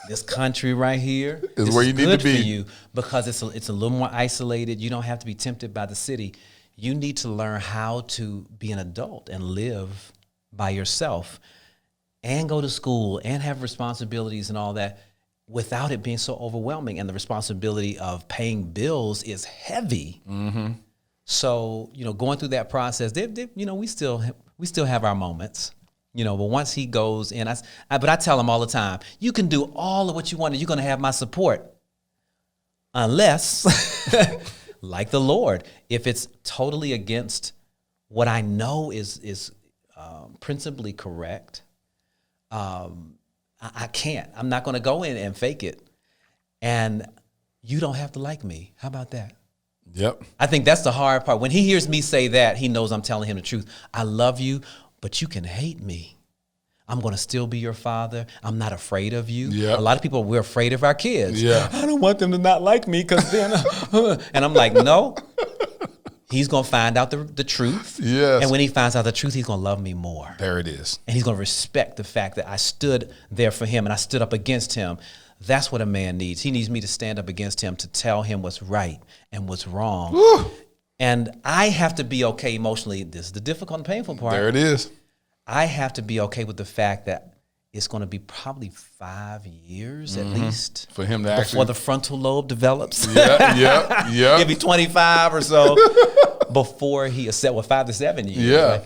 this country right here is where you need to be. For you because it's a little more isolated. You don't have to be tempted by the city. You need to learn how to be an adult and live by yourself and go to school and have responsibilities and all that without it being so overwhelming. And the responsibility of paying bills is heavy. Mm-hmm. So, going through that process, we still have our moments. But once he goes in, but I tell him all the time, you can do all of what you want and you're going to have my support. Unless, like the Lord, if it's totally against what I know is principally correct, I can't. I'm not going to go in and fake it. And you don't have to like me. How about that? Yep. I think that's the hard part. When he hears me say that, he knows I'm telling him the truth. I love you, but you can hate me. I'm going to still be your father. I'm not afraid of you. Yep. A lot of people, we're afraid of our kids. Yeah. I don't want them to not like me because then, and I'm like, no. He's going to find out the truth. Yes. And when he finds out the truth, he's going to love me more. There it is. And he's going to respect the fact that I stood there for him and I stood up against him. That's what a man needs. He needs me to stand up against him to tell him what's right and what's wrong. Woo. And I have to be okay emotionally. This is the difficult and painful part. There it is. I have to be okay with the fact that it's going to be probably 5 years at least for him to before the frontal lobe develops. Yeah. Maybe 25 or so before he accepts, 5 to 7 years. Yeah. Right?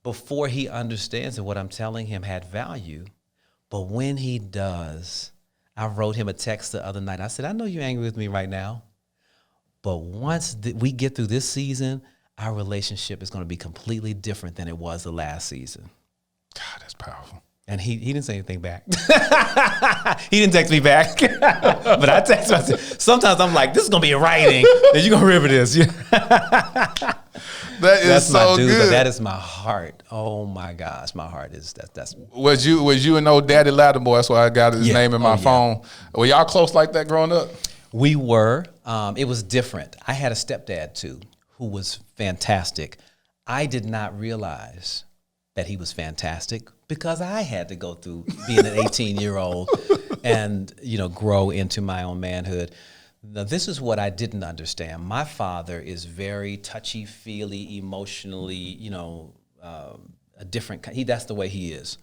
Before he understands that what I'm telling him had value. But when he does, I wrote him a text the other night. I said, I know you're angry with me right now, but once we get through this season, our relationship is going to be completely different than it was the last season. God, that's powerful. And he didn't say anything back. He didn't text me back. But I text him. Sometimes I'm like, this is going to be in writing. And you're going to remember this. That's so good. But that is my heart. Oh, my gosh. My heart is, that's. Was you and old Daddy Lattimore? That's why I got his name in my phone. Were y'all close like that growing up? We were. It was different. I had a stepdad, too, who was fantastic. I did not realize that he was fantastic because I had to go through being an 18-year-old and, grow into my own manhood. Now, this is what I didn't understand. My father is very touchy-feely, emotionally, a different kind. That's the way he is.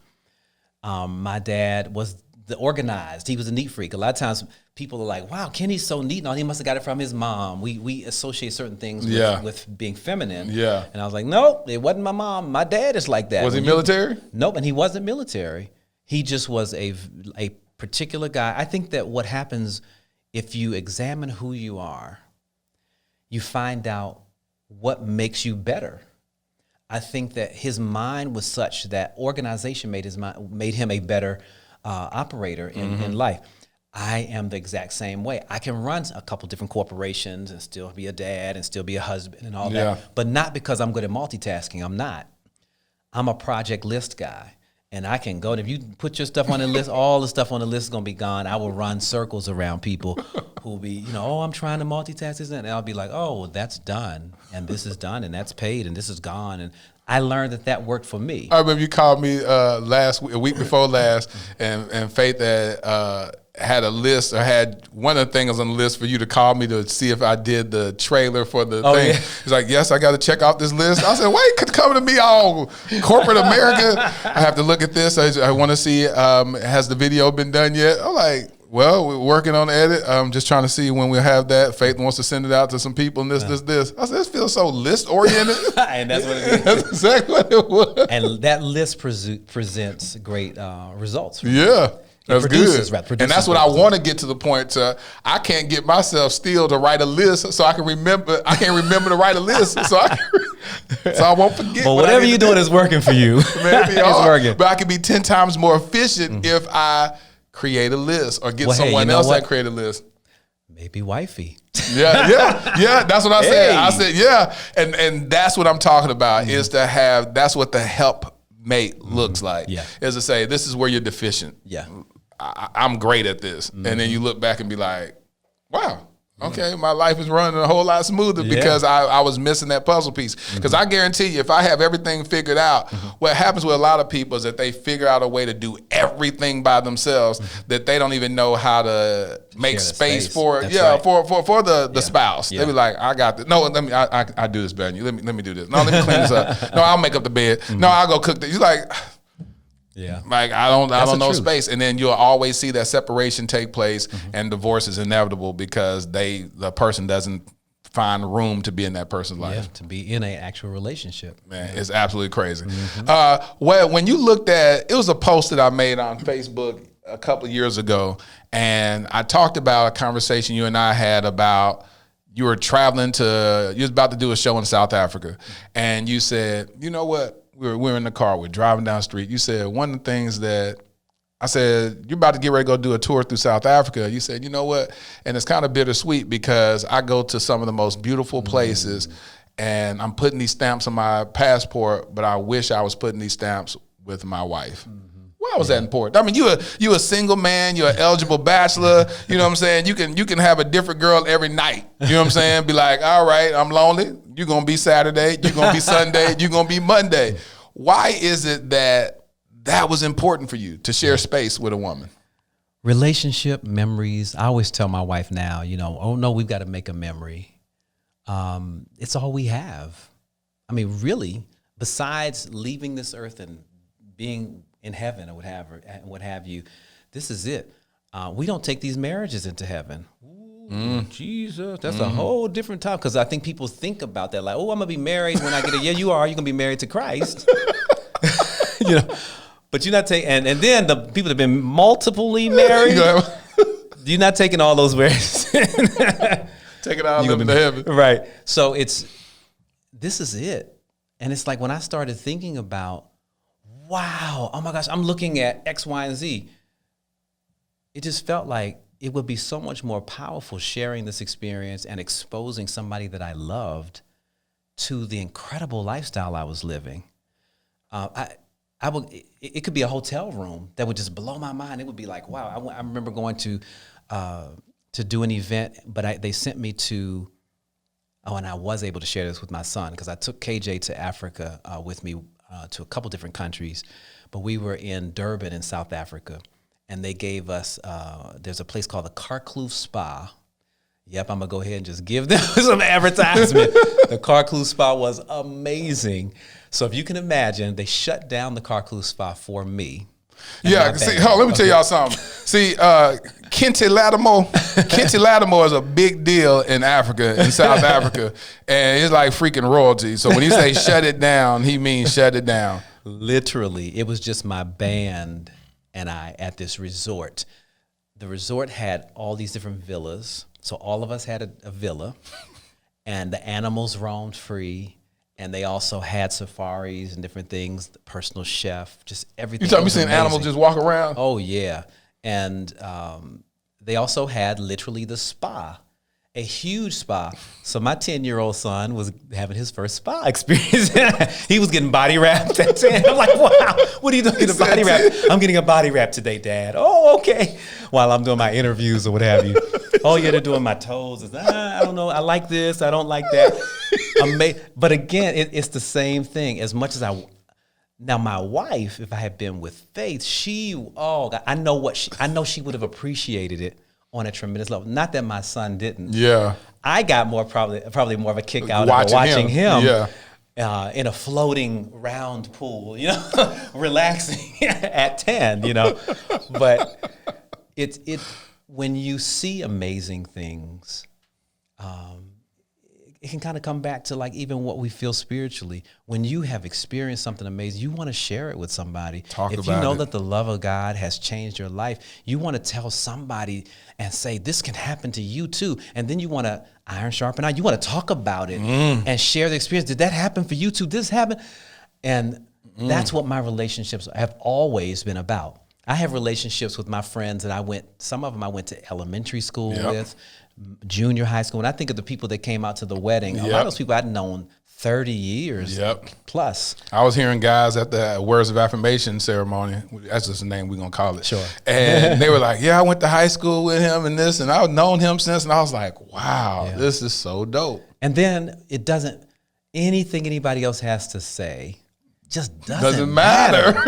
My dad was organized. He was a neat freak. A lot of times people are like, wow, Kenny's so neat. No, he must have got it from his mom. We associate certain things with being feminine. Yeah. And I was like, no, it wasn't my mom. My dad is like that. Was he military? Nope, and he wasn't military. He just was a particular guy. I think that what happens if you examine who you are, you find out what makes you better I think that his mind was such that organization made him a better operator in life. I am the exact same way. I can run a couple different corporations and still be a dad and still be a husband and all that, but not because I'm good at multitasking. I'm not. I'm a project list guy. And I can go, and if you put your stuff on the list, all the stuff on the list is going to be gone. I will run circles around people who will be, oh, I'm trying to multitask this, and I'll be like, oh, well, that's done, and this is done, and that's paid, and this is gone. And I learned that worked for me. I remember you called me a week before last, and Faith had a list, or had one of the things on the list for you to call me to see if I did the trailer for the thing. Yeah. He's like, yes, I got to check off this list. I said, wait, come to me all corporate America. I have to look at this. I want to see, has the video been done yet? I'm like, well, we're working on the edit. I'm just trying to see when we'll have that. Faith wants to send it out to some people and this. I said, this feels so list-oriented. And that's what it is. That's exactly what it was. And that list presents great results. Yeah. That's good. And that's what I want to get to the point to. I can't get myself still to write a list so I can remember. I can't remember to write a list so I won't forget. Well, whatever you're doing is working for you. Maybe it's working. But I can be 10 times more efficient if I create a list or get someone else that create a list. Maybe wifey. Yeah. That's what I said. I said, yeah. And that's what I'm talking about is to have, that's what the helpmate looks like. Yeah. Is to say, this is where you're deficient. Yeah. I'm great at this. And then you look back and be like, wow, okay, my life is running a whole lot smoother because I was missing that puzzle piece. Because I guarantee you, if I have everything figured out, what happens with a lot of people is that they figure out a way to do everything by themselves that they don't even know how to make space for it. Yeah, right. for the spouse. They be like, I got this. No, let me. I do this better than you. Let me do this. No, let me clean this up. No, I'll make up the bed. No, I'll go cook this. You're like. Yeah, like I don't know space, and then you'll always see that separation take place, and divorce is inevitable because the person doesn't find room to be in that person's life, to be in an actual relationship. Man, it's absolutely crazy. Well, when you looked at, it was a post that I made on Facebook a couple of years ago, and I talked about a conversation you and I had about you were traveling you was about to do a show in South Africa, and you said, you know what? We were in the car, we're driving down the street. You said, one of the things that I said, you're about to get ready to go do a tour through South Africa. You said, you know what? And it's kind of bittersweet because I go to some of the most beautiful places and I'm putting these stamps on my passport, but I wish I was putting these stamps with my wife. Why was that important? I mean, you a single man, you're an eligible bachelor, you know what I'm saying? You can have a different girl every night. You know what I'm saying? Be like, all right, I'm lonely. You're gonna be Saturday, you're gonna be Sunday, you're gonna be Monday. Why is it that was important for you to share space with a woman? Relationship memories. I always tell my wife now, oh no, we've got to make a memory. It's all we have. I mean, really, besides leaving this earth and being in heaven or what have you, this is it. We don't take these marriages into heaven. Ooh, Jesus, that's a whole different topic, because I think people think about that like, oh, I'm gonna be married when I get it. Yeah, you are. You're gonna be married to Christ. But you're not taking. And then the people that have been multiply married, you're not taking all those words. Take it out into heaven, right? So this is it, and it's like when I started thinking about, wow, oh my gosh, I'm looking at X, Y, and Z. It just felt like it would be so much more powerful sharing this experience and exposing somebody that I loved to the incredible lifestyle I was living. It could be a hotel room that would just blow my mind. It would be like, wow. I remember going to do an event, but they sent me to, and I was able to share this with my son because I took KJ to Africa with me to a couple different countries, but we were in Durban in South Africa. And they gave us, there's a place called the Carkloof Spa. Yep, I'm going to go ahead and just give them some advertisement. The Carkloof Spa was amazing. So if you can imagine, they shut down the Carkloof Spa for me. Yeah, see, let me tell y'all something. See, Kenny Lattimore is a big deal in Africa, in South Africa. And it's like freaking royalty. So when he say shut it down, he means shut it down. Literally, it was just my band and I at this resort. The resort had all these different villas. So all of us had a villa, and the animals roamed free, And they also had safaris and different things, the personal chef, just everything. You seeing animals just walk around? Oh, yeah. And they also had literally the spa, a huge spa. So my 10-year-old son was having his first spa experience. He was getting body wrapped at 10. I'm like, wow, what are you doing getting a body wrap? I'm getting a body wrap today, Dad. Oh, okay. While I'm doing my interviews or what have you. Oh, yeah, they're doing my toes. I don't know. I like this. I don't like that. But again, it's the same thing. As much as now my wife, if I had been with Faith, I know she would have appreciated it on a tremendous level. Not that my son didn't. Yeah. I got probably more of a kick out of watching him. Yeah. In a floating round pool, relaxing at 10, But when you see amazing things, it can kind of come back to like even what we feel spiritually. When you have experienced something amazing, you want to share it with somebody. If you know that the love of God has changed your life, you want to tell somebody and say, this can happen to you too. And then you want to iron sharpen iron. You want to talk about it and share the experience. Did that happen for you too? This happened? And that's what my relationships have always been about. I have relationships with my friends that some of them I went to elementary school with, junior high school. When I think of the people that came out to the wedding, a lot of those people I'd known 30 years plus. I was hearing guys at the words of affirmation ceremony. That's just the name we're going to call it. Sure. And they were like, I went to high school with him and this, and I've known him since. And I was like, wow, this is so dope. And then anything anybody else has to say just doesn't matter.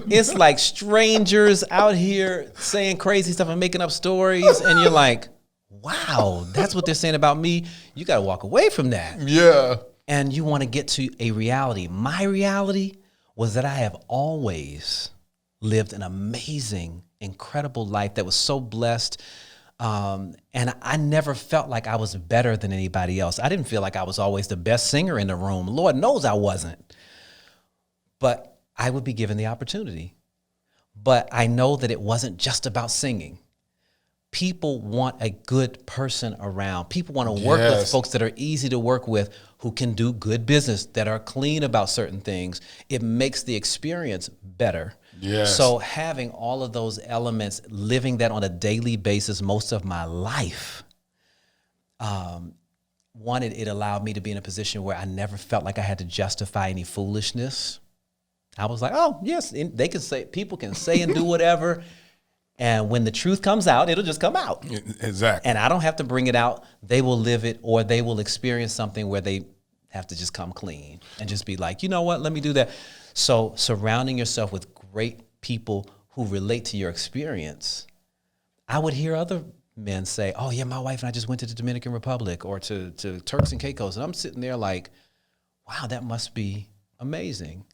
It's like strangers out here saying crazy stuff and making up stories. And you're like, wow, that's what they're saying about me. You got to walk away from that. Yeah. And you want to get to a reality. My reality was that I have always lived an amazing, incredible life that was so blessed. And I never felt like I was better than anybody else. I didn't feel like I was always the best singer in the room. Lord knows I wasn't. But I would be given the opportunity. But I know that it wasn't just about singing. People want a good person around. People want to work with folks that are easy to work with, who can do good business, that are clean about certain things. It makes the experience better. Yes. So having all of those elements, living that on a daily basis most of my life, it allowed me to be in a position where I never felt like I had to justify any foolishness. I was like, oh, yes, people can say and do whatever. And when the truth comes out, it'll just come out. Exactly. And I don't have to bring it out. They will live it, or they will experience something where they have to just come clean and just be like, you know what, let me do that. So surrounding yourself with great people who relate to your experience. I would hear other men say, oh yeah, my wife and I just went to the Dominican Republic or to Turks and Caicos. And I'm sitting there like, wow, that must be amazing.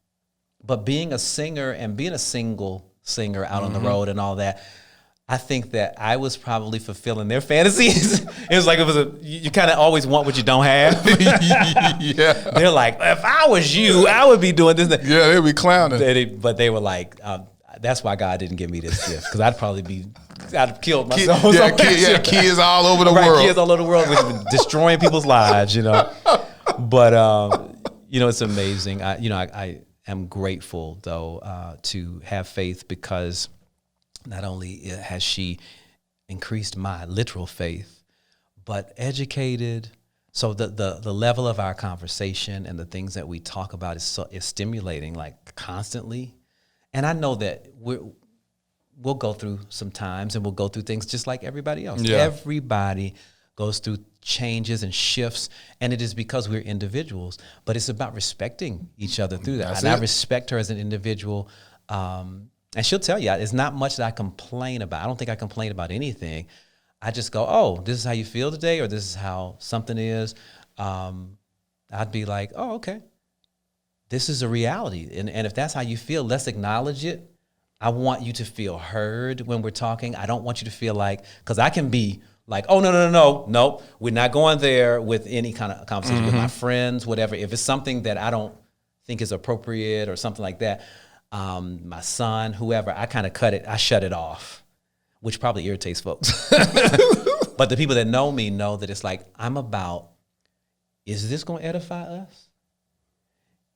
But being a singer and being a single singer out on the road and all that, I think that I was probably fulfilling their fantasies. It was like you kind of always want what you don't have. Yeah. They're like, if I was you, I would be doing this. Yeah, they'd be clowning. But they were like, that's why God didn't give me this gift, because I'd have killed myself. Kids all over the world. Kids all over the world, which have been destroying people's lives, But it's amazing. I am grateful, though, to have Faith, because not only has she increased my literal faith, but educated. So the level of our conversation and the things that we talk about is stimulating, like, constantly. And I know that we'll go through some times and we'll go through things just like everybody else. Yeah. Everybody goes through changes and shifts, and it is because we're individuals. But it's about respecting each other through that. I respect her as an individual. And she'll tell you, it's not much that I complain about. I don't think I complain about anything. I just go, oh, this is how you feel today, or this is how something is. I'd be like, oh, okay. This is a reality. And if that's how you feel, let's acknowledge it. I want you to feel heard when we're talking. I don't want you to feel like, because I can be like, oh, no, we're not going there with any kind of conversation with my friends, whatever. If it's something that I don't think is appropriate or something like that, my son, whoever, I kind of cut it. I shut it off, which probably irritates folks. But the people that know me know that it's like, I'm about, is this going to edify us?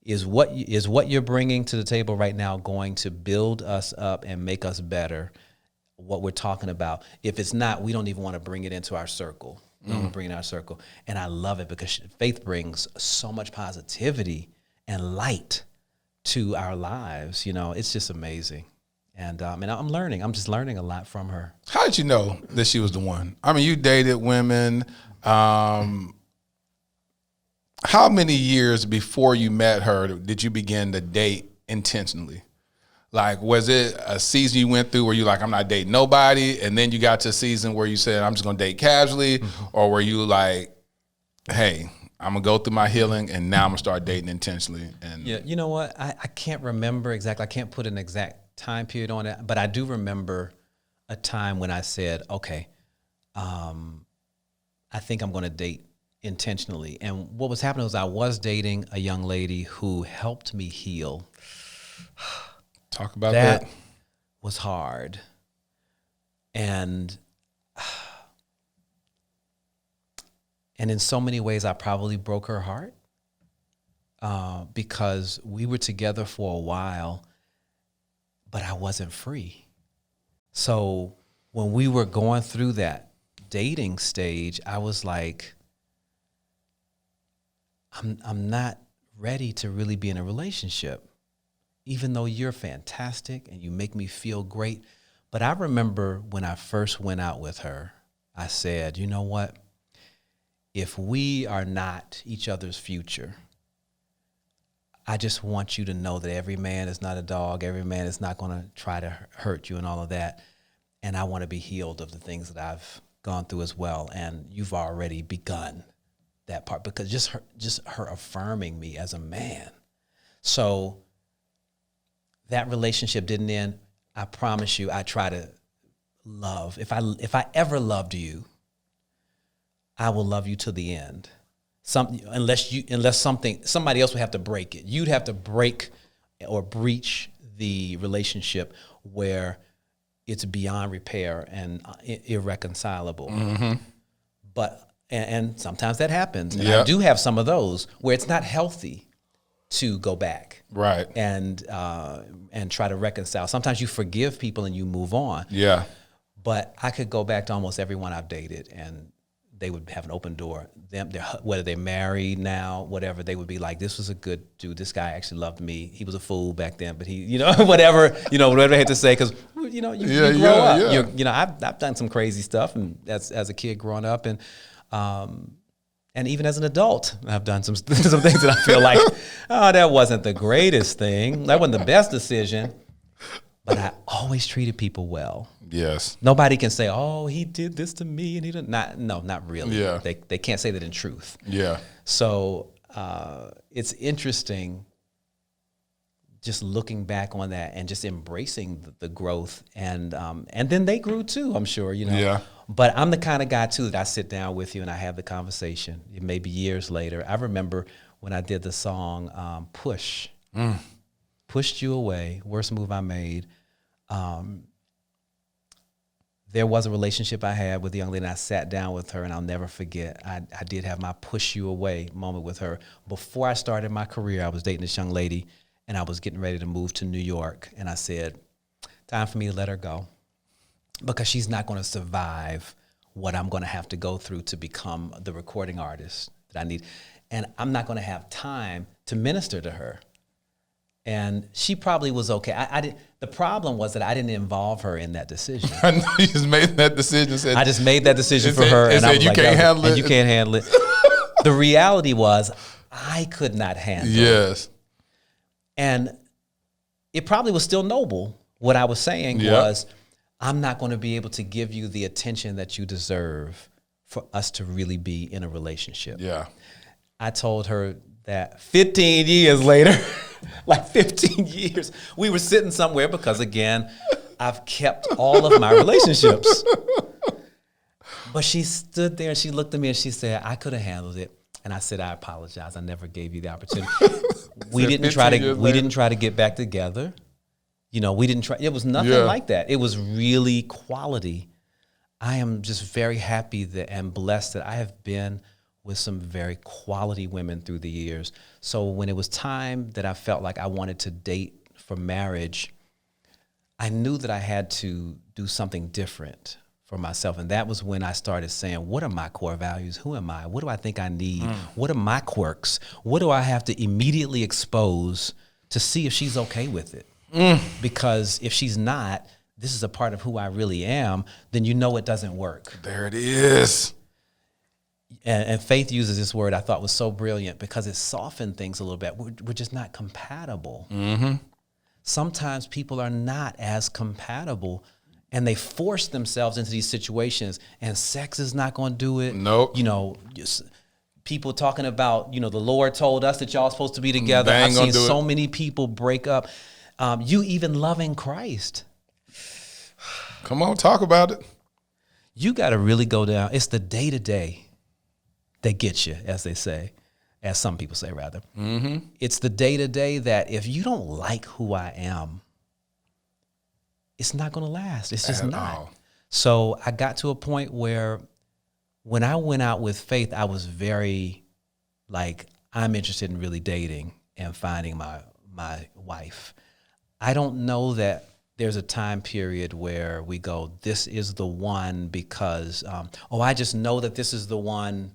is what you're bringing to the table right now going to build us up and make us better? What we're talking about. If it's not, we don't even want to bring it into our circle. We don't want to bring it in our circle. And I love it because faith brings so much positivity and light to our lives. It's just amazing. And I'm learning. I'm just learning a lot from her. How did you know that she was the one? I mean, you dated women. How many years before you met her did you begin to date intentionally? Like, was it a season you went through where you like, I'm not dating nobody, and then you got to a season where you said, I'm just going to date casually, or were you like, hey, I'm going to go through my healing, and now I'm going to start dating intentionally? And yeah, you know what? I can't remember exactly. I can't put an exact time period on it, but I do remember a time when I said, okay, I think I'm going to date intentionally. And what was happening was I was dating a young lady who helped me heal. Talk about that. That was hard. And in so many ways, I probably broke her heart because we were together for a while, but I wasn't free. So when we were going through that dating stage, I was like, I'm not ready to really be in a relationship, even though you're fantastic and you make me feel great. But I remember when I first went out with her, I said, you know what? If we are not each other's future, I just want you to know that every man is not a dog. Every man is not going to try to hurt you and all of that. And I want to be healed of the things that I've gone through as well. And you've already begun that part because just her affirming me as a man. So that relationship didn't end. I promise you, I try to love. If I ever loved you, I will love you to the end. Unless somebody else would have to break it. You'd have to break or breach the relationship where it's beyond repair and irreconcilable. Mm-hmm. But and sometimes that happens. And I do have some of those where it's not healthy to go back, right, and try to reconcile. Sometimes you forgive people and you move on. Yeah, but I could go back to almost everyone I've dated, and they would have an open door. Whether they're married now, whatever, they would be like, "This was a good dude. This guy actually loved me. He was a fool back then, but he, whatever they had to say, because you grow up. Yeah. I've done some crazy stuff, and as a kid growing up, and even as an adult, I've done some things that I feel like, oh, that wasn't the greatest thing. That wasn't the best decision. But I always treated people well. Yes. Nobody can say, oh, he did this to me, and he didn't. Not really. Yeah. They can't say that in truth. Yeah. So it's interesting just looking back on that and just embracing the growth. And then they grew too, I'm sure, Yeah. But I'm the kind of guy too that I sit down with you and I have the conversation. Maybe years later. I remember when I did the song Push. Pushed You Away, worst move I made. There was a relationship I had with a young lady, and I sat down with her, and I'll never forget. I did have my push you away moment with her. Before I started my career, I was dating this young lady, and I was getting ready to move to New York, and I said, time for me to let her go, because she's not going to survive what I'm going to have to go through to become the recording artist that I need. And I'm not going to have time to minister to her. And she probably was okay. The problem was that I didn't involve her in that decision. I know you just made that decision. I just made that decision for her. And I was like, you can't handle it. You can't handle it. The reality was I could not handle it. Yes. And it probably was still noble. What I was saying was, I'm not going to be able to give you the attention that you deserve for us to really be in a relationship. Yeah. I told her that 15 years later, like 15 years, we were sitting somewhere because, again, I've kept all of my relationships. But she stood there and she looked at me and she said, I could have handled it. And I said, I apologize. I never gave you the opportunity. We didn't try to get back together. We didn't try. It was nothing like that. It was really quality. I am just very happy and blessed that I have been with some very quality women through the years. So when it was time that I felt like I wanted to date for marriage, I knew that I had to do something different for myself. And that was when I started saying, what are my core values? Who am I? What do I think I need? What are my quirks? What do I have to immediately expose to see if she's okay with it? Because if she's not, this is a part of who I really am, then you know it doesn't work. There it is. And Faith uses this word I thought was so brilliant because it softened things a little bit. We're just not compatible. Sometimes people are not as compatible and they force themselves into these situations, and sex is not going to do it. Nope. You know, just people talking about, you know, the Lord told us that y'all supposed to be together. They ain't I've gonna seen do so it. many people break up. You even loving Christ. Come on, talk about it. You got to really go down. It's the day-to-day that gets you, as they say, as some people say, rather. It's the day-to-day that if you don't like who I am, it's not going to last. It's just At not. all. So I got to a point where when I went out with Faith, I was very like, I'm interested in really dating and finding my wife. I don't know that there's a time period where we go, this is the one because, I just know that this is the one.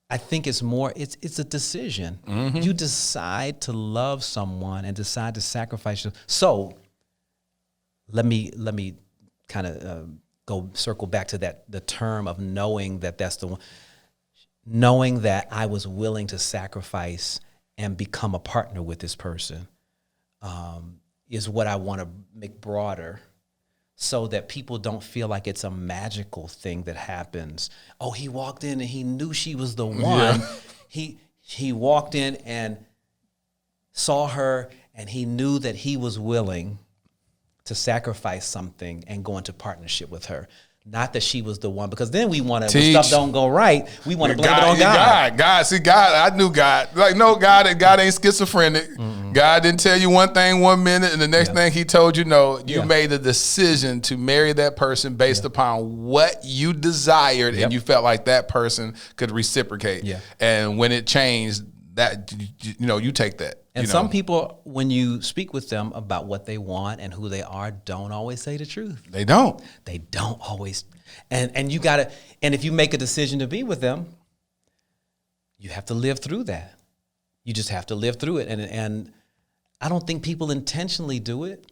I think it's more, it's a decision. You decide to love someone and decide to sacrifice. So let me kind of circle back to the term of knowing that that's the one. Knowing that I was willing to sacrifice and become a partner with this person is what I want to make broader, so that people don't feel like it's a magical thing that happens. Oh, he walked in and he knew she was the one. Yeah. He walked in and saw her and he knew that he was willing to sacrifice something and go into partnership with her. Not that she was the one, because then we want to, when stuff don't go right, we want to blame it on God. God, I knew God. Like, no, God ain't schizophrenic. God didn't tell you one thing 1 minute, and the next thing he told you, no. You made a decision to marry that person based upon what you desired, and you felt like that person could reciprocate. Yeah. And when it changed, that, you know, you take that. And some people, when you speak with them about what they want and who they are, don't always say the truth. They don't. They don't always. And you gotta, and if you make a decision to be with them, you have to live through that. You just have to live through it. And I don't think people intentionally do it.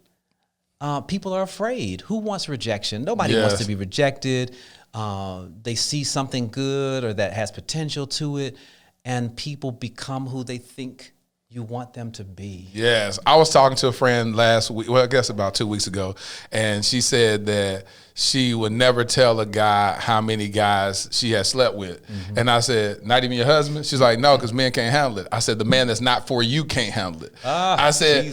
People are afraid. Who wants rejection? Nobody wants to be rejected. They see something good or that has potential to it, and people become who they think you want them to be. Yes. I was talking to a friend last week, well, I guess about 2 weeks ago, and she said that she would never tell a guy how many guys she had slept with. And I said, not even your husband? She's like, no, because men can't handle it. I said, the man that's not for you can't handle it. I said,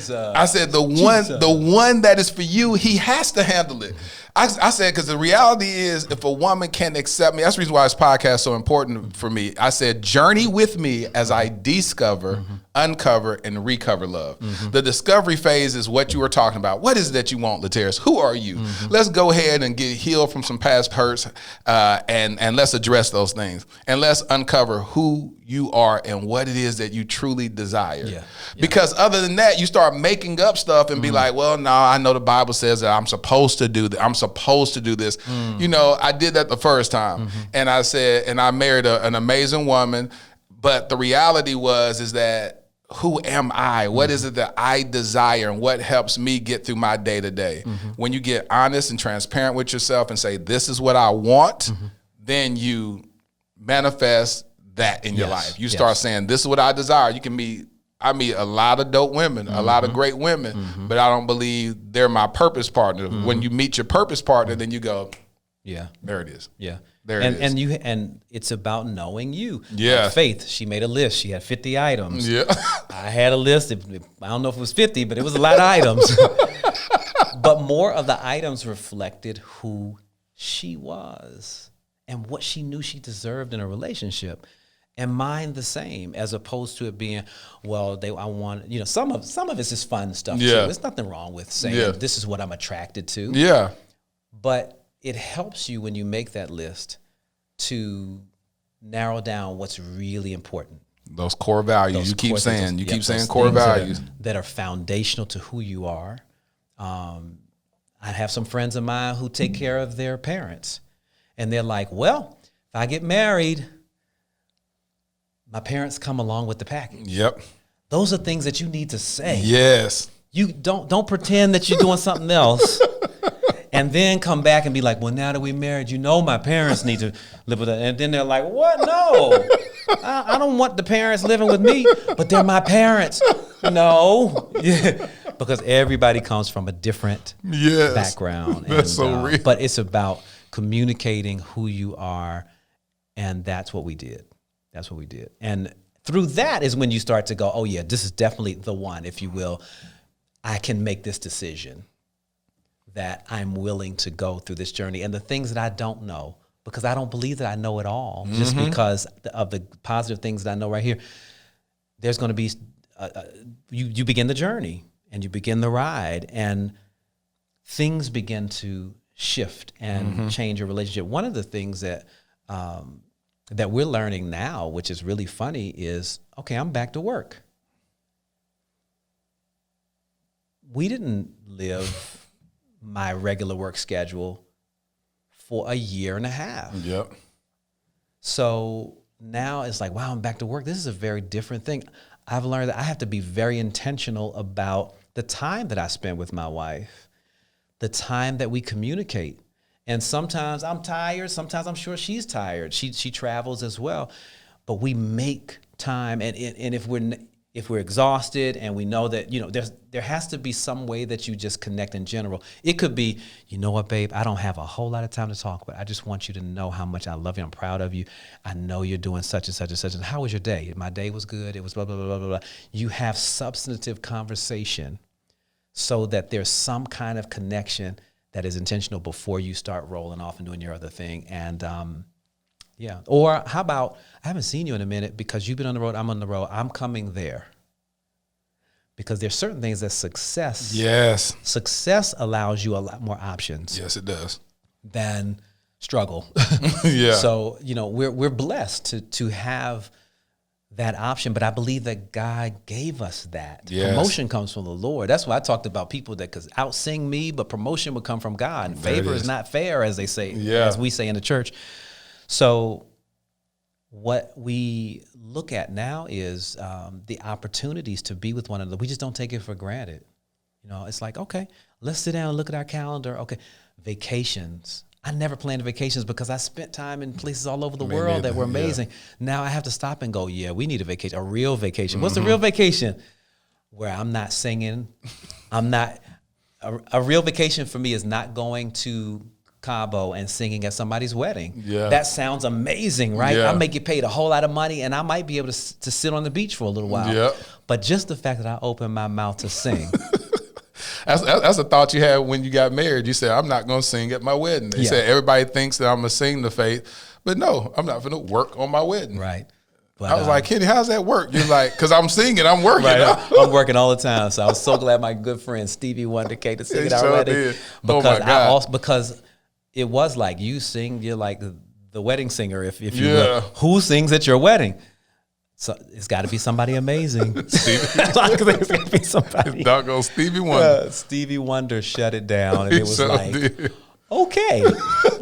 the one that is for you, he has to handle it. I said, because the reality is, if a woman can accept me, that's the reason why this podcast is so important for me. I said, journey with me as I discover, uncover, and recover love. The discovery phase is what you were talking about. What is it that you want, Lateris? Who are you? Let's go ahead and get healed from some past hurts, and let's address those things. And let's uncover who you are and what it is that you truly desire. Because other than that, you start making up stuff and be like, well, no, I know the Bible says that I'm supposed to do that. I'm supposed to do this. You know, I did that the first time. And I said, and I married an amazing woman. But the reality is that, who am I? What is it that I desire, and what helps me get through my day to day? When you get honest and transparent with yourself and say, this is what I want, then you manifest that in your life. You start saying, this is what I desire. You can meet, I meet a lot of dope women, a lot of great women, but I don't believe they're my purpose partner. When you meet your purpose partner, then you go, there it is. There it is. And it's about knowing you. Faith, she made a list. She had 50 items. I had a list. I don't know if it was 50, but it was a lot of items. But more of the items reflected who she was and what she knew she deserved in a relationship. And mine the same, as opposed to it being, well, I want, you know, some of it's just fun stuff too. There's nothing wrong with saying this is what I'm attracted to. But it helps you when you make that list to narrow down what's really important. Those core values. Those You keep core saying, things, you yep, keep saying those core things values. that are foundational to who you are. I have some friends of mine who take care of their parents, and they're like, well, if I get married, my parents come along with the package. Yep. Those are things that you need to say. Yes. You don't pretend that you're doing something else and then come back and be like, well, now that we married, my parents need to live with us. And then they're like, what? No, I don't want the parents living with me, but they're my parents. No. Yeah. Because everybody comes from a different background. That's so real. But it's about communicating who you are, and that's what we did. That's what we did. And through that is when you start to go, oh, yeah, this is definitely the one, if you will. I can make this decision that I'm willing to go through this journey. And the things that I don't know, because I don't believe that I know it all, just because of the positive things that I know right here, there's going to be, you begin the journey and you begin the ride, and things begin to shift and change your relationship. One of the things that that we're learning now, which is really funny, is, okay, I'm back to work. We didn't live my regular work schedule for a year and a half. Yep. So now it's like, wow, I'm back to work. This is a very different thing. I've learned that I have to be very intentional about the time that I spend with my wife, the time that we communicate. And sometimes I'm tired. Sometimes I'm sure she's tired. She travels as well. But we make time. And if we're exhausted and we know that, there has to be some way that you just connect in general. It could be, you know what, babe, I don't have a whole lot of time to talk, but I just want you to know how much I love you. I'm proud of you. I know you're doing such and such and such. And how was your day? My day was good. It was blah, blah, blah, blah, blah. You have substantive conversation so that there's some kind of connection that is intentional before you start rolling off and doing your other thing. And yeah. Or how about, I haven't seen you in a minute because you've been on the road, I'm on the road, I'm coming there. Because there's certain things that success allows you a lot more options. Yes, it does. Than struggle. Yeah. So, we're blessed to have that option, but I believe that God gave us that. Yes. Promotion comes from the Lord. That's why I talked about people that could out-sing me, but promotion would come from God. And favor is not fair, as they say, as we say in the church. So what we look at now is the opportunities to be with one another. We just don't take it for granted. It's like, okay, let's sit down and look at our calendar. Okay, vacations. I never planned vacations because I spent time in places all over the world that were amazing. Yeah. Now I have to stop and go, yeah, we need a vacation, a real vacation. What's a real vacation? Where I'm not singing. A real vacation for me is not going to Cabo and singing at somebody's wedding. Yeah. That sounds amazing, right? Yeah. I may get paid a whole lot of money and I might be able to sit on the beach for a little while. Yep. But just the fact that I open my mouth to sing. That's a thought you had when you got married. You said, I'm not going to sing at my wedding. You said, everybody thinks that I'm going to sing the faith. But no, I'm not going to work on my wedding. Right. But, I was like, Kenny, how's that work? You're like, because I'm singing, I'm working. Right, I'm working all the time. So I was so glad my good friend Stevie Wonder came to sing at our wedding. Did. Because it was like, you sing, you're like the wedding singer, if you will. Who sings at your wedding? So it's got to be somebody amazing. It's got to be somebody. It's doggone Stevie Wonder. Stevie Wonder shut it down, and it was okay.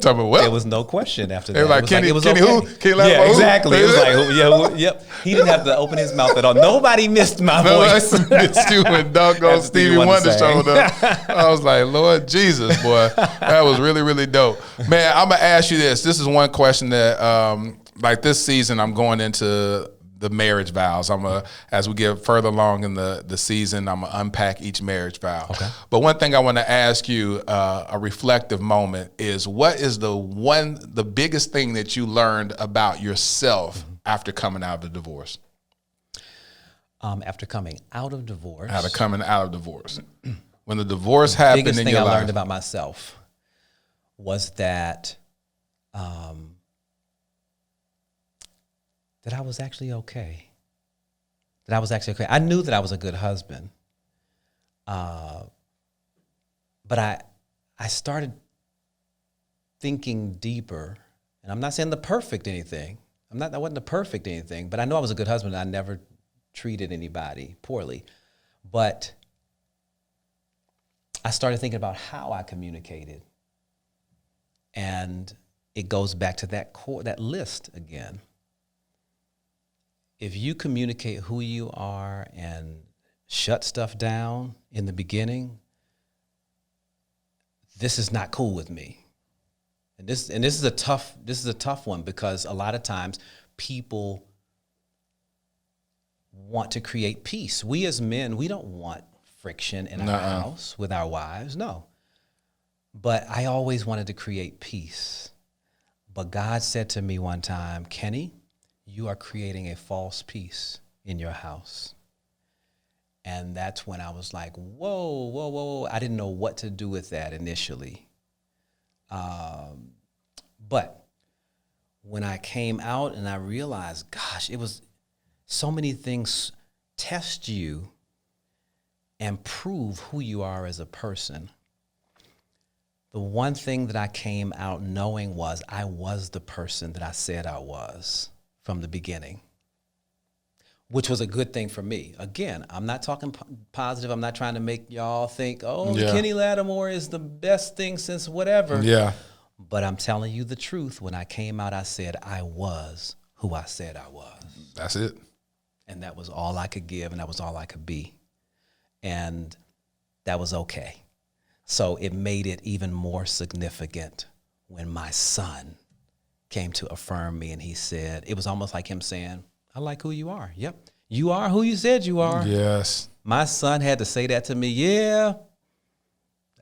Talking about what? There was no question after that. It was like, Kenny, okay. Who? Kenny Lattimore, yeah, exactly. It was like, yep. He didn't have to open his mouth at all. Nobody missed my voice. I missed you when doggone Stevie Wonder showed up. I was like, Lord Jesus, boy. That was really, really dope. Man, I'm going to ask you this. This is one question that, like this season, I'm going into the marriage vows. As we get further along in the season, I'm gonna unpack each marriage vow. Okay. But one thing I want to ask you, a reflective moment, is what is the biggest thing that you learned about yourself after coming out of the divorce? After coming out of divorce. When the divorce happened in your life. The biggest thing I learned about myself was that I was actually okay. I knew that I was a good husband. But I started thinking deeper And I'm not saying the perfect anything. I wasn't the perfect anything, but I know I was a good husband. I never treated anybody poorly. But I started thinking about how I communicated. And it goes back to that list again. If you communicate who you are and shut stuff down in the beginning, this is not cool with me. And this is a tough one, because a lot of times people want to create peace. We as men, we don't want friction in our house with our wives, no. But I always wanted to create peace. But God said to me one time, Kenny, you are creating a false peace in your house. And that's when I was like, whoa. I didn't know what to do with that initially. But when I came out and I realized, gosh, it was so many things test you and prove who you are as a person. The one thing that I came out knowing was I was the person that I said I was from the beginning, which was a good thing for me. Again, I'm not talking positive. I'm not trying to make y'all think, Kenny Lattimore is the best thing since whatever. Yeah. But I'm telling you the truth. When I came out, I said I was who I said I was. That's it. And that was all I could give, and that was all I could be. And that was okay. So it made it even more significant when my son came to affirm me, and he said, it was almost like him saying, I like who you are. Yep. You are who you said you are. Yes. My son had to say that to me. Yeah.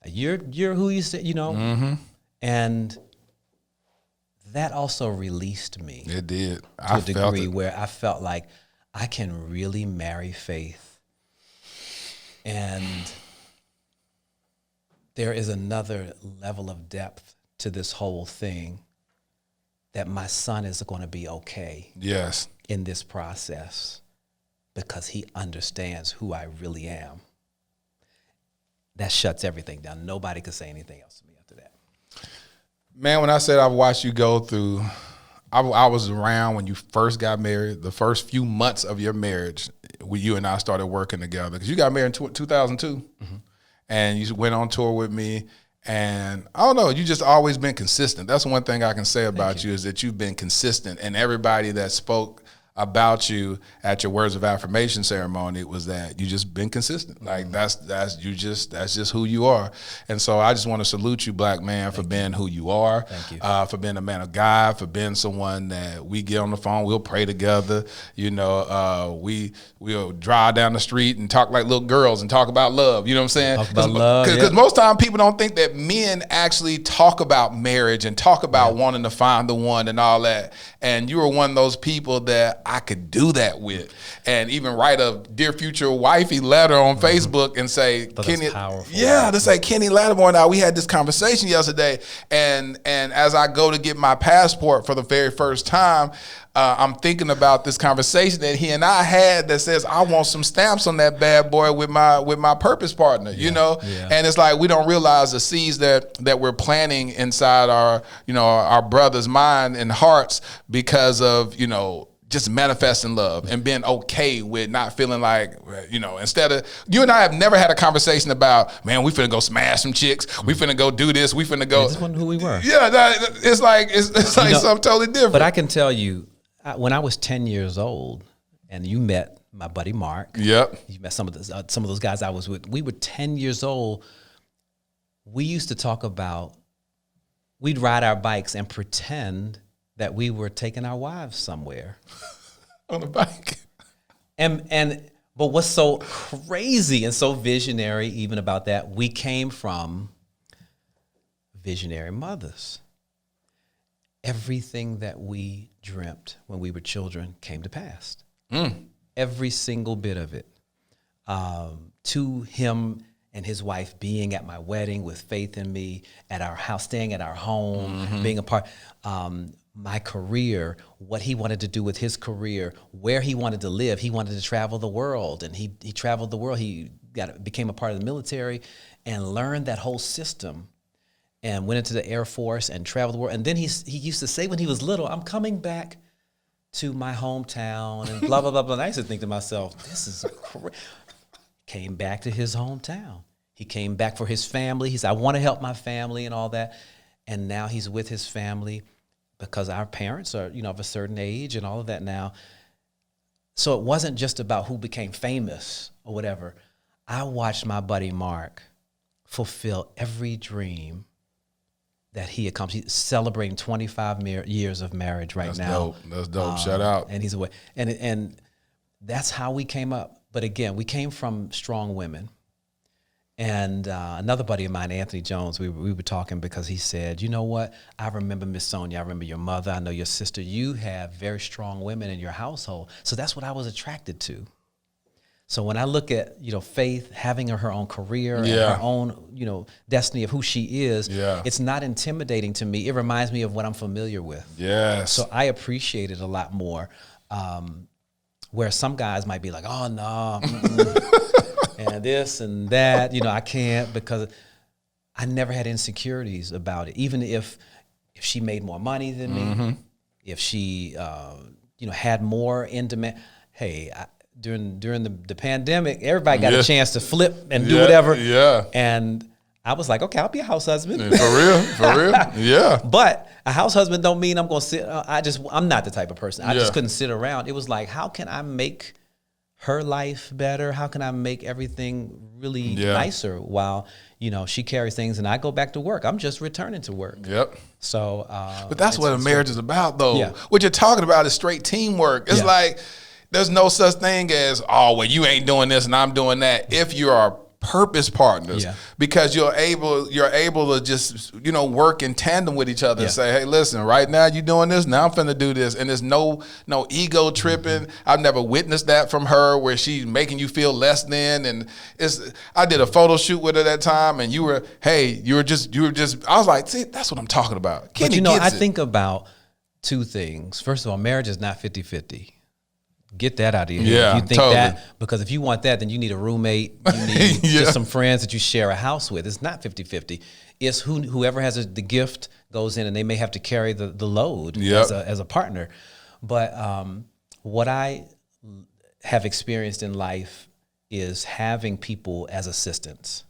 You're who you said, Mm-hmm. And that also released me. It did. To a degree where I felt like I can really marry Faith. And there is another level of depth to this whole thing, that my son is going to be okay. Yes. In this process, because he understands who I really am. That shuts everything down. Nobody could say anything else to me after that. Man, when I said I've watched you go through, I was around when you first got married, the first few months of your marriage, when you and I started working together. Because you got married in 2002, mm-hmm. and you went on tour with me. And I don't know, you just always been consistent. That's one thing I can say about you is that you've been consistent. And everybody that spoke about you at your words of affirmation ceremony was that you just been consistent. Like that's just who you are. And so I just want to salute you, black man, for being who you are. Thank you. For being a man of God, for being someone that we get on the phone, we'll pray together. We'll drive down the street and talk like little girls and talk about love. You know what I'm saying? Talk about love. Because most time people don't think that men actually talk about marriage and talk about wanting to find the one and all that. And you were one of those people that I could do that with, and even write a Dear Future Wifey letter on Facebook and say, Kenny, to say Kenny Lattimore and I, we had this conversation yesterday, and as I go to get my passport for the very first time, I'm thinking about this conversation that he and I had that says I want some stamps on that bad boy with my purpose partner, and it's like we don't realize the seeds that we're planting inside our brother's mind and hearts because of just manifesting love and being okay with not feeling like, instead of, you and I have never had a conversation about, man, we finna go smash some chicks. We finna go do this. We finna go. This wasn't who we were. Yeah, it's like something totally different. But I can tell you, when I was 10 years old and you met my buddy Mark. Yep. You met some of those guys I was with. We were 10 years old. We used to talk about, we'd ride our bikes and pretend that we were taking our wives somewhere on a bike. But what's so crazy and so visionary even about that, we came from visionary mothers. Everything that we dreamt when we were children came to pass. Every single bit of it. To him and his wife being at my wedding with Faith and me, at our house, staying at our home, being a part. My career, what he wanted to do with his career, where he wanted to live. He wanted to travel the world, and he traveled the world. He became a part of the military and learned that whole system. and went into the Air Force and traveled the world. And then he used to say when he was little, I'm coming back to my hometown and blah, blah, blah, blah. And I used to think to myself, this is crazy. Came back to his hometown. He came back for his family. He said, I want to help my family and all that. And now he's with his family because our parents are, of a certain age and all of that now. So it wasn't just about who became famous or whatever. I watched my buddy Mark fulfill every dream that he accomplished. He's celebrating 25 years of marriage right now. That's dope. Shout out. And he's away. And that's how we came up. But again, we came from strong women. And another buddy of mine, Anthony Jones, we were talking because he said, you know what? I remember Miss Sonia. I remember your mother. I know your sister. You have very strong women in your household. So that's what I was attracted to. So when I look at, Faith having her own career and her own, destiny of who she is, it's not intimidating to me. It reminds me of what I'm familiar with. Yes. So I appreciate it a lot more. Where some guys might be like, oh, no, and this and that, I can't, because I never had insecurities about it. Even if she made more money than me, if she, had more in demand. Hey, during the pandemic, everybody got a chance to flip and do whatever. Yeah. And I was like, okay, I'll be a house husband. For real. Yeah. But a house husband don't mean I'm going to sit. I'm not the type of person. I just couldn't sit around. It was like, how can I make her life better? How can I make everything really nicer while, she carries things and I go back to work? I'm just returning to work. Yep. So, but that's what a marriage is about, though. Yeah. What you're talking about is straight teamwork. It's like, there's no such thing as, oh, well, you ain't doing this and I'm doing that. If you are purpose partners, because you're able to just, work in tandem with each other and say, hey, listen, right now you doing this, now I'm finna do this. And there's no ego tripping. I've never witnessed that from her where she's making you feel less than. And I did a photo shoot with her that time and you were just, I was like, see, that's what I'm talking about. Kenny but I think about two things. First of all, marriage is not 50-50. Get that out of your head. Yeah, you think totally. that, because if you want that, then you need a roommate. You need just some friends that you share a house with. It's not 50-50. It's whoever has the gift goes in and they may have to carry the load as a partner. But what I have experienced in life is having people as assistants.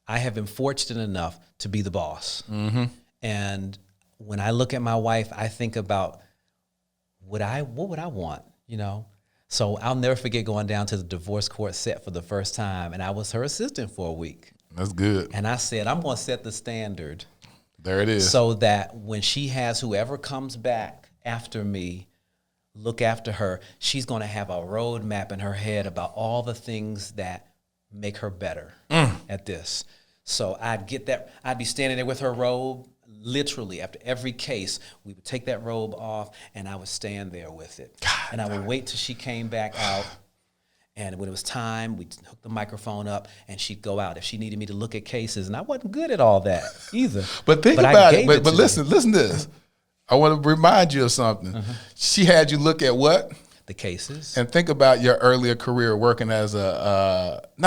I have been fortunate enough to be the boss. Mm-hmm. And when I look at my wife, I think about what would I want? So I'll never forget going down to the divorce court set for the first time, and I was her assistant for a week. That's good. And I said, I'm going to set the standard. There it is. So that when she has whoever comes back after me, look after her, she's going to have a roadmap in her head about all the things that make her better at this. So I'd get that. I'd be standing there with her robe. Literally, after every case, we would take that robe off, and I would stand there with it. And I would wait till she came back out, and when it was time, we'd hook the microphone up, and she'd go out if she needed me to look at cases. And I wasn't good at all that either. But think about it. But listen to this. I want to remind you of something. She had you look at what? The cases. And think about your earlier career working as not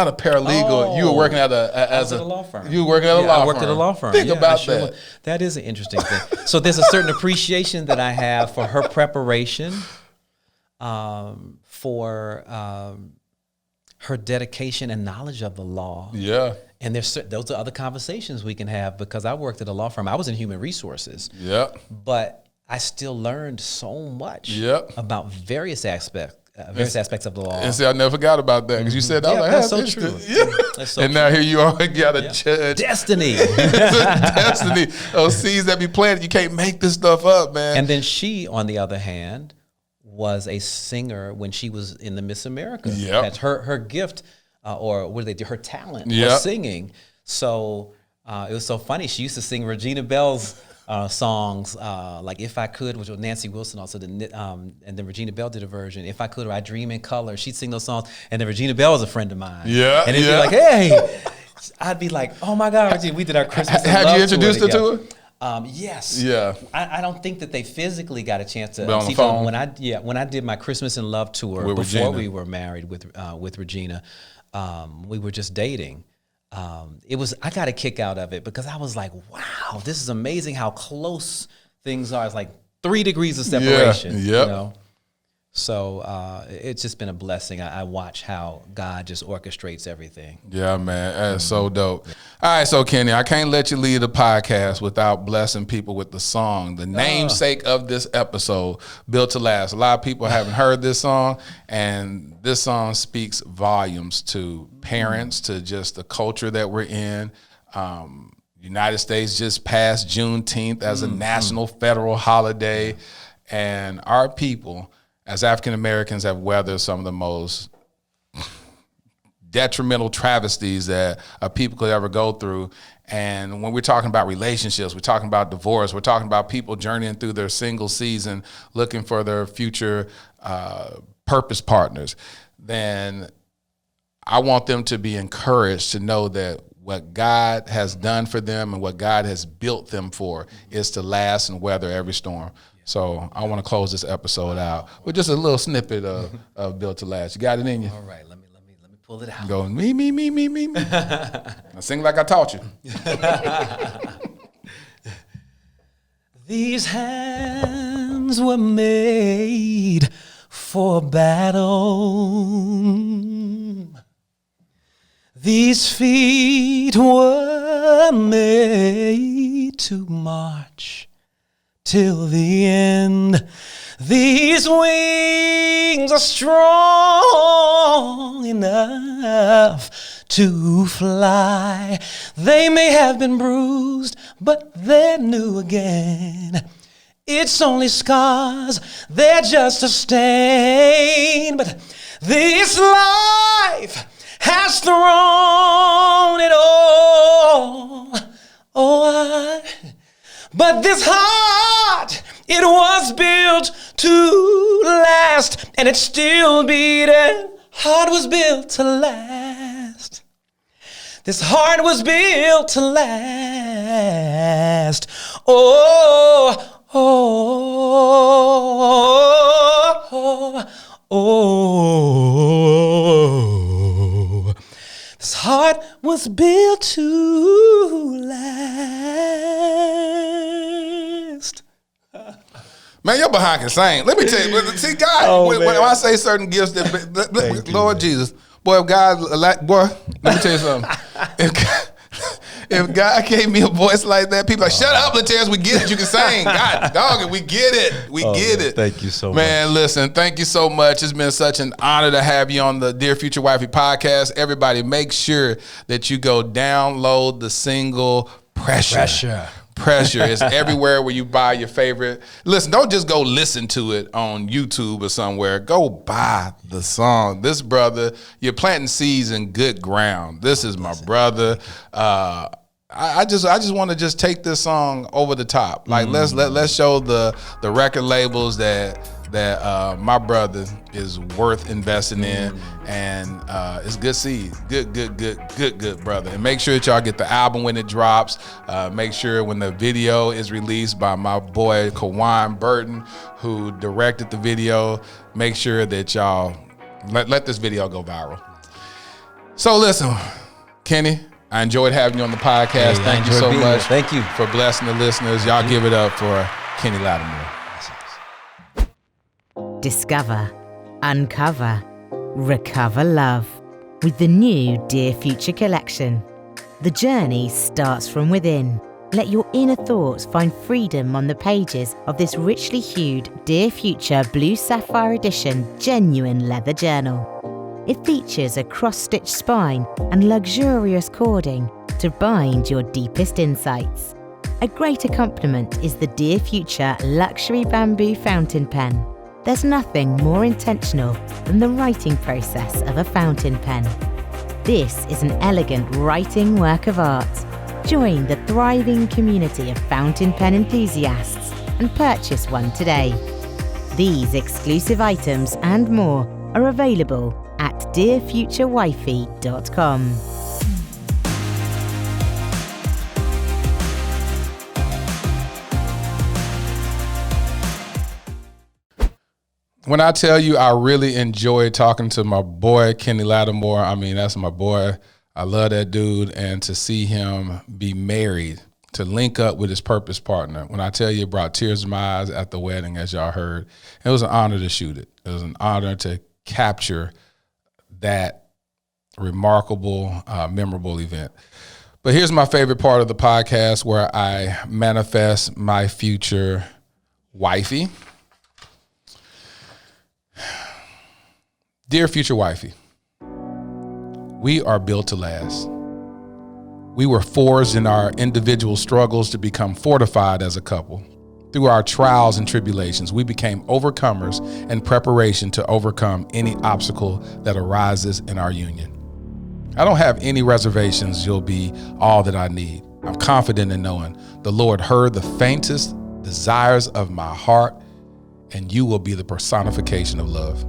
a paralegal. You were working at a law firm. You were working at a law firm. I worked at a law firm. Think about that. That is an interesting thing. So there's a certain appreciation that I have for her preparation, for her dedication and knowledge of the law. Yeah. And those are other conversations we can have because I worked at a law firm. I was in human resources. Yeah. But I still learned so much about various aspects of the law. And see, I never forgot about that because you said that. That's so true. That's so and now here you are, got a judge. Destiny. Destiny. Those seeds that be planted, you can't make this stuff up, man. And then she, on the other hand, was a singer when she was in the Miss America. Yeah. That's her gift, or what do they do? Her talent was singing. So it was so funny. She used to sing Regina Bell's songs, like If I Could, which was Nancy Wilson also did, and then Regina Bell did a version, If I Could, or I Dream in Color. She'd sing those songs, and then Regina Bell was a friend of mine. Yeah. And it'd be like, hey, I'd be like, oh my God, Regina, we did our Christmas and Love Have you introduced her to her? Yes. Yeah. I don't think that they physically got a chance to see phone. When I did my Christmas in Love tour before we were married with Regina, we were just dating. I got a kick out of it because I was like, wow, this is amazing how close things are. It's like 3 degrees of separation, Yep. you know? So it's just been a blessing. I watch how God just orchestrates everything. Yeah, man. That's so dope. All right, so Kenny, I can't let you leave the podcast without blessing people with the song, the namesake of this episode, Built to Last. A lot of people haven't heard this song, and this song speaks volumes to parents, to just the culture that we're in. United States just passed Juneteenth as a national federal holiday, and our people, as African Americans, have weathered some of the most detrimental travesties that a people could ever go through. And when we're talking about relationships, we're talking about divorce, we're talking about people journeying through their single season, looking for their future purpose partners, then I want them to be encouraged to know that what God has done for them and what God has built them for is to last and weather every storm. So I want to close this episode out with just a little snippet of Built to Last. You got it in you? All right, let me pull it out. Go me. Now sing like I taught you. These hands were made for battle. These feet were made to march till the end. These wings are strong enough to fly. They may have been bruised, but they're new again. It's only scars, they're just a stain. But this life has thrown it all. But this heart, it was built to last, and it's still beating. Heart was built to last. This heart was built to last. This heart was built to last. Man, your behind can sing. Let me tell you. See, God, when I say certain gifts, Lord Jesus, boy, if God, let me tell you something. If God gave me a voice like that, people are like, shut up, Laterrence, we get it. You can sing. God, dog, we get it. We get it. Thank you so much. Man, listen, thank you so much. It's been such an honor to have you on the Dear Future Wifey podcast. Everybody, make sure that you go download the single Pressure. Pressure is everywhere where you buy your favorite. Listen, don't just go listen to it on YouTube or somewhere. Go buy the song. This brother, you're planting seeds in good ground. This is my brother. I just want to just take this song over the top. Like let's show the record labels that my brother is worth investing in, and it's good seed, good brother. And make sure that y'all get the album when it drops. Make sure when the video is released by my boy Kawan Burton, who directed the video. Make sure that y'all let this video go viral. So listen, Kenny, I enjoyed having you on the podcast. Thank you so much. Thank you for blessing the listeners. Y'all give it up for Kenny Lattimore. Discover, uncover, recover love with the new Dear Future collection. The journey starts from within. Let your inner thoughts find freedom on the pages of this richly hued Dear Future Blue Sapphire Edition genuine leather journal. It features a cross-stitch spine and luxurious cording to bind your deepest insights. A great accompaniment is the Dear Future Luxury Bamboo Fountain Pen. There's nothing more intentional than the writing process of a fountain pen. This is an elegant writing work of art. Join the thriving community of fountain pen enthusiasts and purchase one today. These exclusive items and more are available at dearfuturewifey.com. When I tell you I really enjoyed talking to my boy, Kenny Lattimore, I mean, that's my boy. I love that dude, and to see him be married, to link up with his purpose partner. When I tell you it brought tears to my eyes at the wedding, as y'all heard, it was an honor to shoot it. It was an honor to capture that remarkable, memorable event. But here's my favorite part of the podcast where I manifest my future wifey. Dear future wifey, we are built to last. We were forged in our individual struggles to become fortified as a couple. Through our trials and tribulations, we became overcomers in preparation to overcome any obstacle that arises in our union. I don't have any reservations you'll be all that I need. I'm confident in knowing the Lord heard the faintest desires of my heart, and you will be the personification of love.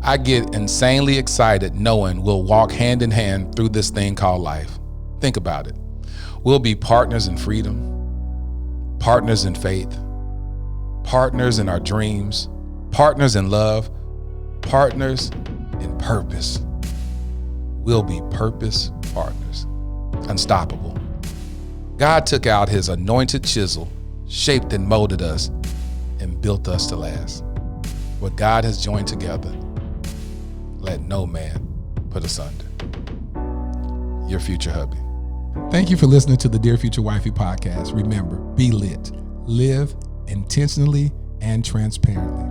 I get insanely excited knowing we'll walk hand in hand through this thing called life. Think about it. We'll be partners in freedom, partners in faith, partners in our dreams, partners in love, partners in purpose. We'll be purpose partners, unstoppable. God took out his anointed chisel, shaped and molded us, and built us to last. What God has joined together, let no man put asunder. Your future hubby. Thank you for listening to the Dear Future Wifey podcast. Remember, be lit, live intentionally and transparently,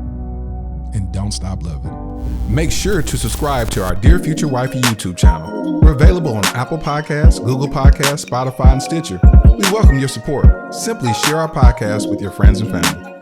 and don't stop loving. Make sure to subscribe to our Dear Future Wifey YouTube channel. We're available on Apple Podcasts, Google Podcasts, Spotify, and Stitcher. We welcome your support. Simply share our podcast with your friends and family.